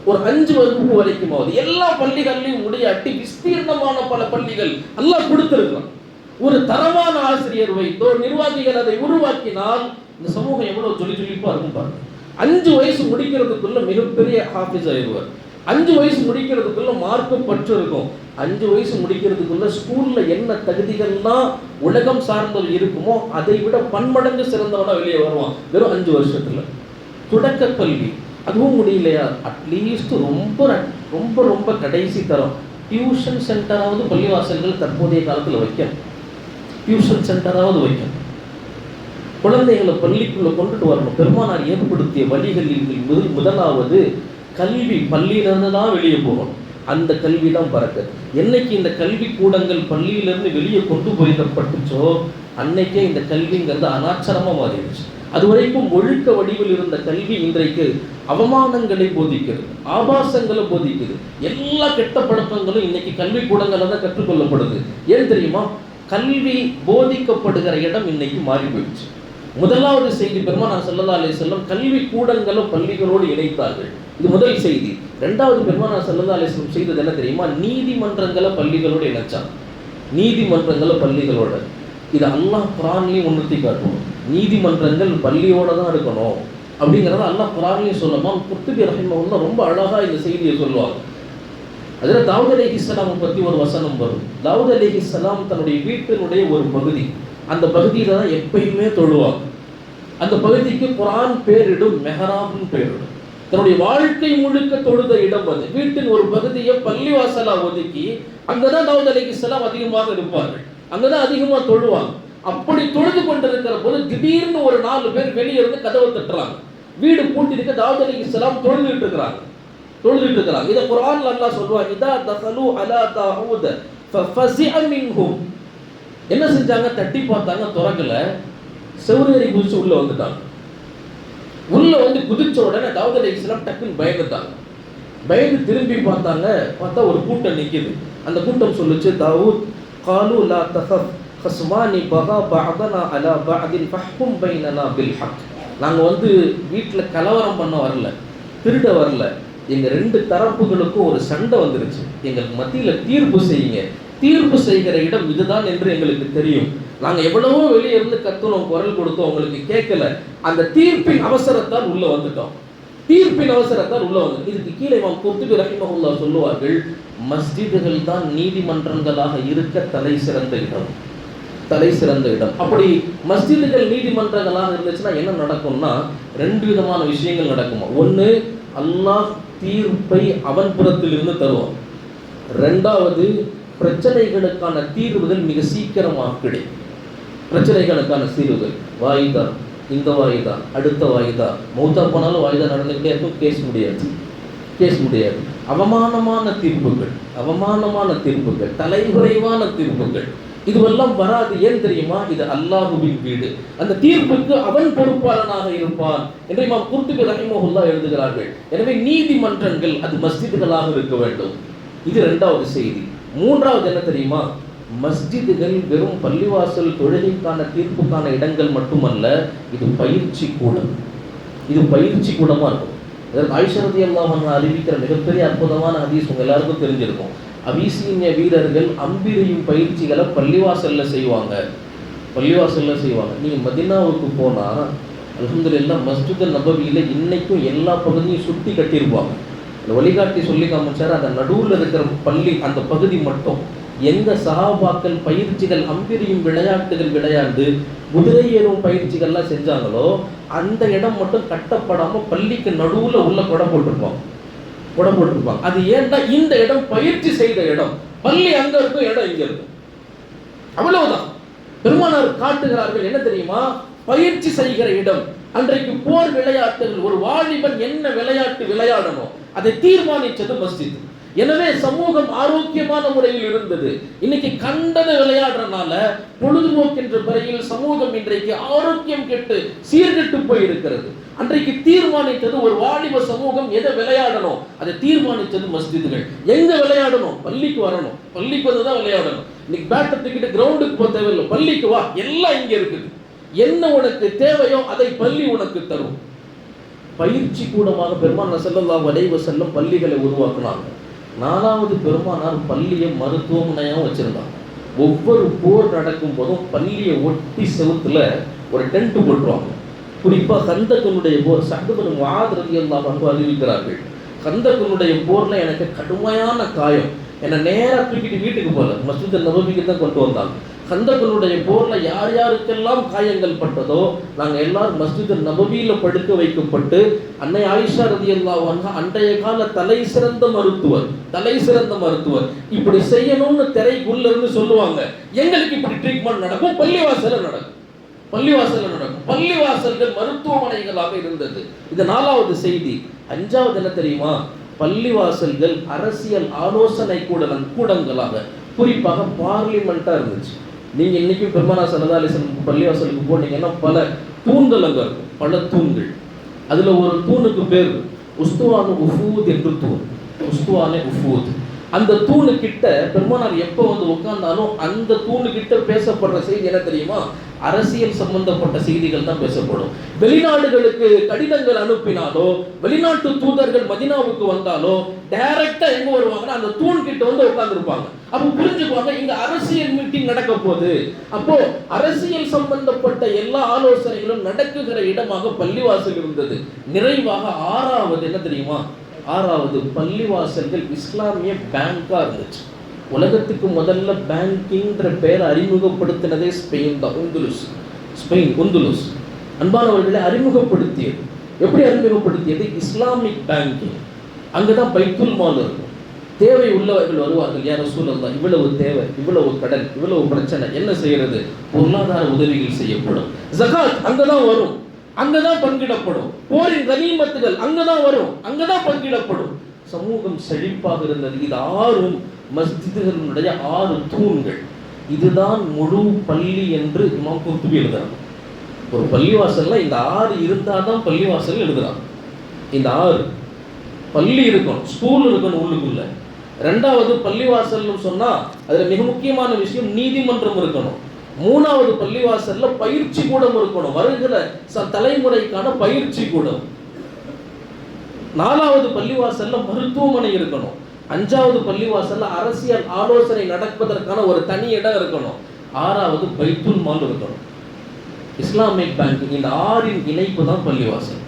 ஒரு 5 வகுப்பு வரைக்குமாவது எல்லா பள்ளிகள்லையும் முடியாட்டி விஸ்தீர்ணமான பல பள்ளிகள் அல்லாஹ் கொடுத்திருக்கிறான். ஒரு தரமான ஆசிரியர் வைத்தோ நிர்வாகிகள் அதை உருவாக்கினால் இந்த சமூகம் எவ்வளவு ஜொலிப்பா இருக்கும் பாருங்க. 5 வயசு முடிக்கிறதுக்குள்ள மிகப்பெரிய ஹாஃபிஸ் ஆயிடுவார். 5 வயசு முடிக்கிறதுக்குள்ள மார்க்க பற்று இருக்கும். 5 வயசு முடிக்கிறதுக்குள்ள ஸ்கூல்ல என்ன தகுதிகள்லாம் உலகம் சார்ந்தது இருக்குமோ அதை விட பன்மடங்கு சிறந்தவனா வெளியே வருவான் வெறும் 5 வருஷத்துல. தொடக்க கல்வி அதுவும் முடியலையா, அட்லீஸ்ட் ரொம்ப ரொம்ப ரொம்ப கடைசி தரம் டியூஷன் சென்டராவது பள்ளிவாசல்கள் தற்போதைய காலத்தில் வைக்கணும். டியூஷன் சென்டராவது வைக்கணும். குழந்தைகளை பள்ளிக்குள்ள கொண்டுட்டு வரணும். பெருமானார் ஏற்படுத்திய வழிகளில் முதலாவது கல்வி பள்ளியிலிருந்து தான் வெளியே போகணும். அந்த கல்வி தான் பறக்குது. என்னைக்கு இந்த கல்வி கூடங்கள் பள்ளியிலிருந்து வெளியே கொண்டு போயிடப்பட்டுச்சோ அன்னைக்கே இந்த கல்விங்கிறது அனாச்சாரமா மாறிடுச்சு. அது வரைக்கும் ஒழுக்க வடிவில் இருந்த கல்வி இன்றைக்கு அவமானங்களை போதிக்கிறது, ஆபாசங்களை போதிக்குது. எல்லா கெட்ட பழக்கங்களும் இன்னைக்கு கல்வி கூடங்கள்ல தான் கற்றுக்கொள்ளப்படுது. ஏன் தெரியுமா? கல்வி போதிக்கப்படுகிற இடம் இன்னைக்கு மாறி போயிடுச்சு. முதலாவது செய்தி, பெருமானார் ஸல்லல்லாஹு அலைஹி வஸல்லம் கல்வி கூடங்களை பள்ளிகளோடு இணைத்தார்கள். இது முதல் செய்தி. இரண்டாவது, பெருமானார் ஸல்லல்லாஹு அலைஹி வஸல்லம் செய்தது என்ன தெரியுமா? நீதிமன்றங்களை பள்ளிகளோடு இணைச்சாங்க. நீதிமன்றங்களை பள்ளிகளோட. இது அல்லாஹ் குர்ஆன்லயும் உணர்த்தி காட்டுவோம். நீதிமன்றங்கள் பள்ளியோட தான் இருக்கணும் அப்படிங்கிறத அல்லாஹ் குர்ஆன்லயும் சொல்லலாம். குர்துபி ரஹிமஹுல்லாஹ் ரொம்ப அழகா இந்த செய்தியை சொல்லுவாங்க. அதில் தாவூத் அலைஹிஸ்ஸலாம் பற்றி ஒரு வசனம் வரும். தாவூத் அலைஹிஸ்ஸலாம் தன்னுடைய வீட்டினுடைய ஒரு பகுதி, அந்த பகுதியில தான் எப்பயுமே தொழுவாங்க. அந்த பகுதிக்கு குர்ஆன் பேரிடும் மெஹராப்னு பேரிடும். தன்னுடைய வாழ்க்கை முழுக்க தொழுத இடம் அது. வீட்டின் ஒரு பகுதியை பள்ளிவாசலா ஒதுக்கி அங்கதான் தாவூத் அலைஹிஸ்ஸலாம் அதிகமாக இருப்பார்கள், அங்கதான் அதிகமாக தொழுவாங்க. அப்படி தொழுது கொண்டிருக்கிற போது திடீர்னு ஒரு 4 பேர் வெளியே இருந்து கதவை தட்டுறாங்க. வீடு பூட்டிருக்க தாவூத் அலைஹிஸ்ஸலாம் தொழுதுட்டு இருக்கிறாங்க. இத குர்ஆன்ல அல்லாஹ் சொல்வான், இதா தஸலு அலா தாவூத ஃபஃஸிஅ மின்ஹும். என்ன செஞ்சாங்க? தட்டி பார்த்தாங்க, திறக்கல. செவுரேறி குதிச்சு உள்ள வந்துட்டாங்க. உள்ள வந்து குதிச்ச உடனே தாவூத் அலைஹிஸ்ஸலாம் டக்குன்னு பயந்துட்டாங்க. பயந்து திரும்பி பார்த்தாங்க. பார்த்தா ஒரு கூட்டம் நிக்குது. அந்த கூட்டம் சொல்லுச்சு, தாவூத் காலு லா தஃப் கஸ்மானி பகா பஅதனா அலா பஅதின் ஃபஹ்கும் பைனனா பில் ஹக். நாங்க வந்து வீட்டுல கலவரம் பண்ண வரல, திருட வரல. எங்க 2 தரப்புகளுக்கும் ஒரு சண்டை வந்துருச்சு. எங்களுக்கு மத்தியில தீர்ப்பு செய்யுங்க. தீர்ப்பு செய்கிற இடம் இதுதான் என்று எங்களுக்கு தெரியும். நாங்க எவ்வளவோ வெளியே இருந்து கத்துனோம், குரல் கொடுத்தோம், உங்களுக்கு கேட்கல. அந்த தீர்ப்பின் அவசரத்தால் உள்ள வந்துட்டோம். இதுக்கு கீழே இமாம் குர்துபி ரஹிமஹுல்லாஹ் சொல்லுவார்கள், மஸ்ஜிதுகள் தான் நீதிமன்றங்களாக இருக்க தலை சிறந்த இடம். அப்படி மஸ்ஜிதுகள் நீதிமன்றங்களாக இருந்துச்சுன்னா என்ன நடக்கும்னா 2 விதமான விஷயங்கள் நடக்குமா. ஒன்று, அல்லாஹ் தீர்ப்பை அவன் புறத்தில் இருந்து தருவான். 2வது, பிரச்சனைகளுக்கான தீர்வுகள் மிக சீக்கிரமாக கிடைக்கும். பிரச்சனைகளுக்கான தீர்வுகள் வாய்தா, இந்த வாய்தா, அடுத்த வாய்தா, மௌத்தா போனாலும் வாய்தா நடந்துகிட்டே இருக்கும். கேஸ் முடியாது. அவமானமான தீர்ப்புகள், தலைகுறைவான தீர்ப்புகள், இதுவெல்லாம் வராது. ஏன் தெரியுமா? இது அல்லாஹ்வின் வீடு. அந்த தீர்ப்புக்கு அவன் பொறுப்பாளனாக இருப்பான் என்று இமாம் குர்துபி ரஹிமஹுல்லாஹ் எழுதுகிறார்கள். எனவே நீதிமன்றங்கள் அது மஸ்ஜிதுகளாக இருக்க வேண்டும். இது 2வது செய்தி. 3வது என்ன தெரியுமா? மஸ்ஜிதுகள் வெறும் பள்ளிவாசல் தொழுகைக்கான தீர்ப்புக்கான இடங்கள் மட்டுமல்ல, இது பயிற்சி கூடமா இருக்கும். ஆயிஷா ரலியல்லாஹு அன்ஹா அறிவிக்கிற மிகப்பெரிய அற்புதமான ஹதீஸ் உங்க எல்லாருக்கும் தெரிஞ்சிருக்கும். அபிசீனிய வீரர்கள் அம்பிரியும் பயிற்சிகளை பள்ளிவாசல்ல செய்வாங்க. நீங்க மதீனாவுக்கு போனா அல்ஹம்துலில்லாஹ் மஸ்ஜித் நபவியில இன்னைக்கும் எல்லா பகுதியும் சுத்தி கட்டியிருப்பாங்க. அந்த வழிகாட்டி சொல்லி காமிச்சாரு, அந்த நடுவில் இருக்கிற பள்ளி அந்த பகுதி மட்டும் எந்த சஹாபாக்கள் பயிற்சிகள் அம்பிரியும் விளையாட்டுகள் விளையாண்டு குதிரை ஏறும் பயிற்சிகள்லாம் செஞ்சாங்களோ அந்த இடம் மட்டும் கட்டப்படாம பள்ளிக்கு நடுவுல உள்ள குடம் போட்டிருப்பாங்க. அது ஏன்டா? இந்த இடம் பயிற்சி செய்த இடம். பள்ளி அங்க இருக்கும், இடம் இங்க இருக்கும். அவ்வளவுதான். பெருமானார் காட்டுகிறார்கள் என்ன தெரியுமா? பயிற்சி செய்கிற இடம். அன்றைக்கு போர் விளையாட்டுகள், ஒரு வாலிபன் என்ன விளையாட்டு விளையாடணும் அதை தீர்மானித்தது மஸ்ஜித். எனவே சமூகம் ஆரோக்கியமான முறையில் இருந்தது. இன்னைக்கு கண்டத விளையாடுறதுனால பொழுதுபோக்கின்ற பிறையில் சமூகம் இன்றைக்கு ஆரோக்கியம் கெட்டு சீர்கெட்டு போய் இருக்கிறது. அன்றைக்கு தீர்மானித்தது ஒரு வாலிப சமூகம் எதை விளையாடணும் அதை தீர்மானித்தது மஸ்ஜிதுகள். எங்க விளையாடணும்? பள்ளிக்கு வரணும். பள்ளிக்கு வந்துதான் விளையாடணும். இன்னைக்கு பேட்டை தூக்கிட்டு கிரவுண்டுக்கு போக தேவையில்லை, பள்ளிக்கு வா, எல்லாம் இங்க இருக்குது. என்ன உனக்கு தேவையோ அதை பள்ளி உனக்கு தரும். பயிற்சி கூடமாக பெருமானார் ஸல்லல்லாஹு அலைஹி வஸல்லம் பள்ளிகளை உருவாக்குனாங்க. 4வது, பெருமானார் பள்ளியை மருத்துவமனையாகவும் வச்சிருந்தாங்க. ஒவ்வொரு போர் நடக்கும் போதும் பள்ளியை ஒட்டி செவுத்துல ஒரு டென்ட் போட்டுருவாங்க. குறிப்பாக கந்தகனுடைய போர், சஅத் இப்னு முஆத் ரலியல்லாஹு அன்ஹு அறிவிக்கிறார்கள், கந்தகனுடைய போரில் எனக்கு கடுமையான காயம், என்னை நேராக தூக்கிட்டு வீட்டுக்கு போகல, மஸ்ஜித் நபவிக்கு தான் கொண்டு வந்தாங்க. கந்தகனுடைய போரில் யார் யாருக்கெல்லாம் காயங்கள் பட்டதோ நாங்கள் எல்லாரும் மஸ்ஜித் நபவியில் படுக்க வைக்கப்பட்டு, அன்னை ஆயிஷா ரலியல்லாஹு அன்ஹா அன்றைய கால தலை சிறந்த மருத்துவர் இப்படி செய்யணும்னு திரைக்குள்ள இருந்து சொல்லுவாங்க. எங்களுக்கு இப்படி ட்ரீட்மெண்ட் நடக்கும், பள்ளிவாசல்ல நடக்கும். பள்ளிவாசல்கள் மருத்துவமனைகளாக இருந்தது. இது 4வது செய்தி. 5வது என்ன தெரியுமா? பள்ளிவாசல்கள் அரசியல் ஆலோசனை கூடங்களாக, குறிப்பாக பார்லிமெண்டா இருந்துச்சு. நீங்க இன்னைக்கும் பெருமானார் ஸல்லல்லாஹு அலைஹி வஸல்லம் பள்ளிவாசலுக்கு போனீங்கன்னா பல தூண்கள் அங்க இருக்கும், பல தூண்கள். அதுல ஒரு தூணுக்கு பேர் உஸ்துவானு உஃபூத் என்று தூண், உஸ்துவானே உஃபூத். அந்த தூணு கிட்ட பெருமானார் எப்போ வந்து உட்கார்ந்தாலும் அந்த தூணு கிட்ட பேசப்படுற செய்தி என்ன தெரியுமா? அரசியல் சம்பந்தப்பட்ட செய்திகள் தான் பேசப்படும். வெளிநாடுகளுக்கு கடிதங்கள் அனுப்பினாலோ, வெளிநாட்டு தூதர்கள் மதீனாவுக்கு வந்தாலோ டைரக்டா எங்க வருவாங்கன்னா அந்த தூண் கிட்ட வந்து உட்கார்ந்துருப்பாங்க. அப்போ புரிஞ்சுக்குவாங்க இங்க அரசியல் மீட்டிங் நடக்க போகுது. அப்போ அரசியல் சம்பந்தப்பட்ட எல்லா ஆலோசனைகளும் நடக்குகிற இடமாக பள்ளிவாசல் இருந்தது. நிறைவாக 6வது என்ன தெரியுமா? 6வது பள்ளிவாசல்கள் இஸ்லாமிய பேங்கா இருந்துச்சு. உலகத்துக்கு முதல்ல பேங்கிங்ன்ற பெயரை அறிமுகப்படுத்தினதே ஸ்பெயின் தான். உந்துலுஸ் அன்பானவர்களை அறிமுகப்படுத்தியது. எப்படி அறிமுகப்படுத்தியது? Islamic banking. அங்கதான் பைத்துல் மால் இருக்கும். தேவை உள்ளவர்கள் வருவார்கள், யார் ரசூலல்லாஹ் இவ்வளவு தேவை, இவ்வளவு கடன், இவ்வளவு பிரச்சனை, என்ன செய்யறது? பொருளாதார உதவிகள் செய்யப்படும். ஜகாத் அங்கதான் வரும், அங்கதான் பங்கிடப்படும். போரின் கனிமத்துகள் அங்கதான் வரும், அங்கதான் பங்கிடப்படும். சமூகம் செழிப்பாக இருந்தது. இது 6 மஸ்ஜிதுகளுடைய 6 தூண்கள். இதுதான் முழு பள்ளி என்று இமாம் குர்துபி எழுதுறாங்க. ஒரு பள்ளிவாசல்ல இந்த 6 இருந்தாதான் பள்ளிவாசல் எழுதுறாங்க. இந்த 6 பள்ளி இருக்கணும், ஸ்கூல் இருக்கணும் உள்ளுக்குள்ள. 2வது பள்ளிவாசல்னு சொன்னா அதுல மிக முக்கியமான விஷயம் நீதிமன்றம் இருக்கணும். 3வது பள்ளிவாசல்ல பயிற்சி கூடம் இருக்கணும், வருகிற தலைமுறைக்கான பயிற்சி கூடம். 4வது பள்ளிவாசல்ல மருத்துவமனை இருக்கணும். 5வது பள்ளிவாசல்ல அரசியல் ஆலோசனை நடப்பதற்கான ஒரு தனி இடம் இருக்கணும். 6வது பைத்துல் மால் இருக்கணும், இஸ்லாமிக் பேங்க். இந்த 6ன் இணைப்பு தான் பள்ளிவாசல்.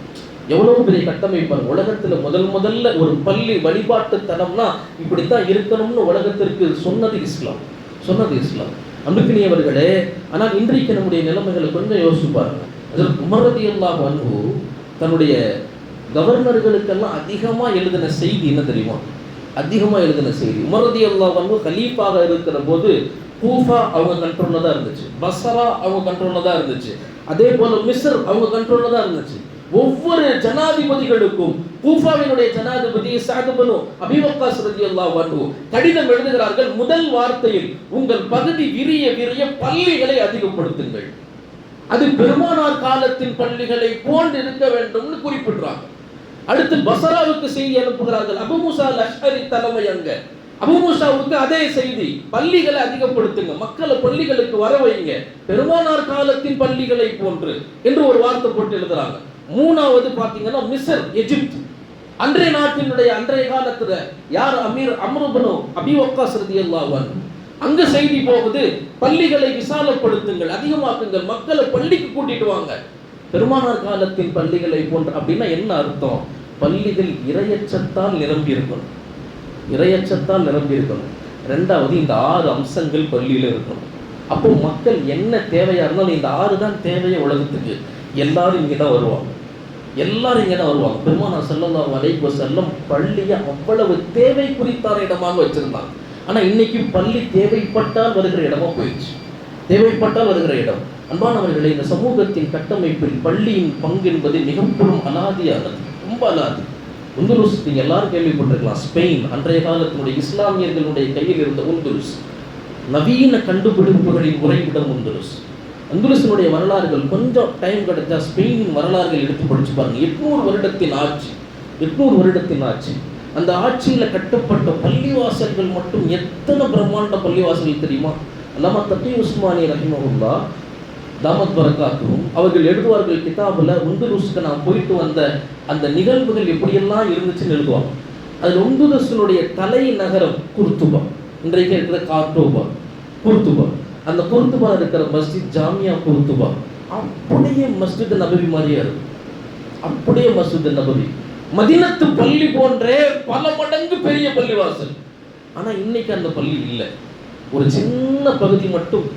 எவ்வளவு பெரிய கட்டமைப்பாங்க. உலகத்துல முதல்ல ஒரு பள்ளி வழிபாட்டு தலம்னா இப்படித்தான் இருக்கணும்னு உலகத்திற்கு சொன்னது இஸ்லாம். அன்புக்குரியவர்களே, ஆனால் இன்றைக்கு நம்முடைய நிலைமைகளை கொஞ்சம் யோசிச்சு பாருங்க. அதற்கு உமர் ரலியல்லாஹு அன்ஹு தன்னுடைய கவர்னர்களுக்கெல்லாம் அதிகமா எழுதின செய்தி என்ன தெரியுமா? உமர் ரலியல்லாஹு அன்ஹு கலீஃபாக இருக்கிற போது கூஃபா அவங்க கண்ட்ரோல்ல தான் இருந்துச்சு, பஸ்ரா அவங்க கண்ட்ரோல்ல தான் இருந்துச்சு, அதே போல மிஸ்ர் அவங்க கண்ட்ரோல்ல தான் இருந்துச்சு. ஒவ்வொரு ஜனாதிபதிகளுக்கும் கூஃபாவினுடைய ஜனாதிபதி சஅத் இப்னு அபீ வக்காஸ் ரலியல்லாஹு அன்ஹு கடிதம் எழுதுகிறார்கள். முதல் வார்த்தையில் உங்கள் பகுதி விரிய பள்ளிகளை அதிகப்படுத்துங்கள், அது பெருமானார் காலத்தின் பள்ளிகளை போன்று இருக்க வேண்டும்னு குறிப்பிடுறாங்க. அடுத்து பஸ்ராவுக்கு செய்தி அனுப்புகிறார்கள். அபூ மூஸா அல்-அஷ்அரி தலைமை அங்க. அபூ மூஸாவுக்கு அதே செய்தி, பள்ளிகளை அதிகப்படுத்துங்க, மக்களை பள்ளிகளுக்கு வர வைங்க, பெருமானார் காலத்தின் பள்ளிகளை போன்று என்று ஒரு வார்த்தை போட்டு எழுதுறாங்க. 3வது பாத்தீங்கன்னா மிஸ்ர், எகிப்து. அன்றைய காலத்துல யார் அமீர் அம்ர் இப்னு அபீ வக்காஸ் ரலியல்லாஹு அன்ஹு. அங்க செய்தி போகுது, பள்ளிகளை விசாலப்படுத்துங்கள், அதிகமாக்குங்கள், மக்களை பள்ளிக்கு கூட்டிட்டு வாங்க, பெருமானார் காலத்தின் பள்ளிகளை போன்று. அப்படின்னா என்ன அர்த்தம்? பள்ளிகள் இறையச்சத்தால் நிரம்பி இருக்கணும். 2வது இந்த 6 அம்சங்கள் பள்ளியில இருக்கணும். அப்போ மக்கள் என்ன தேவையா இருந்தாலும் இந்த 6 தான் தேவைய உலகத்துக்கு. எல்லாரும் இங்கதான் வருவாங்க. பெருமானார் ஸல்லல்லாஹு அலைஹி வஸல்லம் பள்ளியை அவ்வளவு தேவை குறித்தான இடமாக வச்சிருந்தாங்க. ஆனா இன்னைக்கு பள்ளி தேவைப்பட்டால் வருகிற இடமா போயிடுச்சு. இடம். அன்பானவர்களே, இந்த சமூகத்தின் கட்டமைப்பில் பள்ளியின் பங்கு என்பது மிகவும் அலாதியானது, ரொம்ப அலாதி. உந்துலுஸ் நீங்க எல்லாரும் கேள்விப்பட்டிருக்கலாம். ஸ்பெயின், அன்றைய காலத்தினுடைய இஸ்லாமியர்களுடைய கையில் இருந்த உந்துலுஸ், நவீன கண்டுபிடிப்புகளின் உறைவிடம் உந்துலுஸ். அந்துலுஸினுடைய வரலாறுகள் கொஞ்சம் டைம் கிடைச்சா ஸ்பெயினின் வரலாறுகள் எடுத்து படிச்சு பாருங்க. 800 வருடத்தின் ஆட்சி. அந்த ஆட்சியில கட்டப்பட்ட பள்ளிவாசல்கள் மட்டும் எத்தனை பிரம்மாண்ட பள்ளிவாசல்கள் தெரியுமா? அல்லாமா தகி உஸ்மானி ரஹிமஹுல்லாஹ் தாமத் பரக்காத்துஹும் அவர்கள் எழுதுவார்கள் கிதாபுல, உந்துலுஸ்க்கு நான் போயிட்டு வந்த அந்த நிகழ்வுகள் எப்படியெல்லாம் இருந்துச்சுன்னு எழுதுவாங்க. அதில் உந்துலுஸினுடைய தலைநகரம் குர்துபா, இன்றைக்கு இருக்கிற குர்துபா. அந்த குர்துபா இருக்கிற மஸ்ஜித் ஜாமியா குர்துபா, அப்படியே மஸ்ஜித் நபவி மாதிரியே இருக்கும். அப்படியே மஸ்ஜித் நபவி, மதீனத்து பள்ளி போன்றே பல மடங்கு பெரிய பள்ளிவாசல். ஆனால் இன்னைக்கு அந்த பள்ளி இல்லை. ஒரு சின்ன பகுதி மட்டும்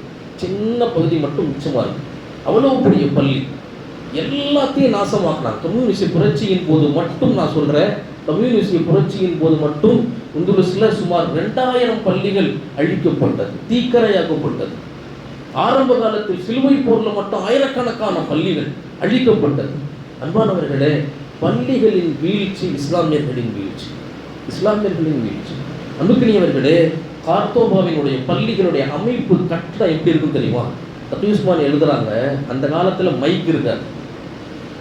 மிச்சமாக இருக்கு. அவ்வளவு பெரிய பள்ளி எல்லாத்தையும் நாசமாக்குறாங்க. கம்யூனிஸ்ட் புரட்சியின் போது மட்டும் நான் சொல்கிறேன், கம்யூனிஸ்ட் புரட்சியின் போது மட்டும் உந்துலுஸில் சுமார் 2000 பள்ளிகள் அழிக்கப்பட்டது, தீக்கரையாக்கப்பட்டது. ஆரம்ப காலத்தில் சிலுவை போரில் மட்டும் ஆயிரக்கணக்கான பள்ளிகள் அழிக்கப்பட்டது. அன்பானவர்களே, பள்ளிகளின் வீழ்ச்சி இஸ்லாமியர்களின் வீழ்ச்சி. அன்புக்கினியவர்களே, கார்தோபாவினுடைய பள்ளிகளுடைய அமைப்பு கட்டடம் எப்படி இருக்கும் தெரியுமா? தக்யூஸ்மான் எழுதுறாங்க, அந்த காலத்தில் மைக் இருக்காது.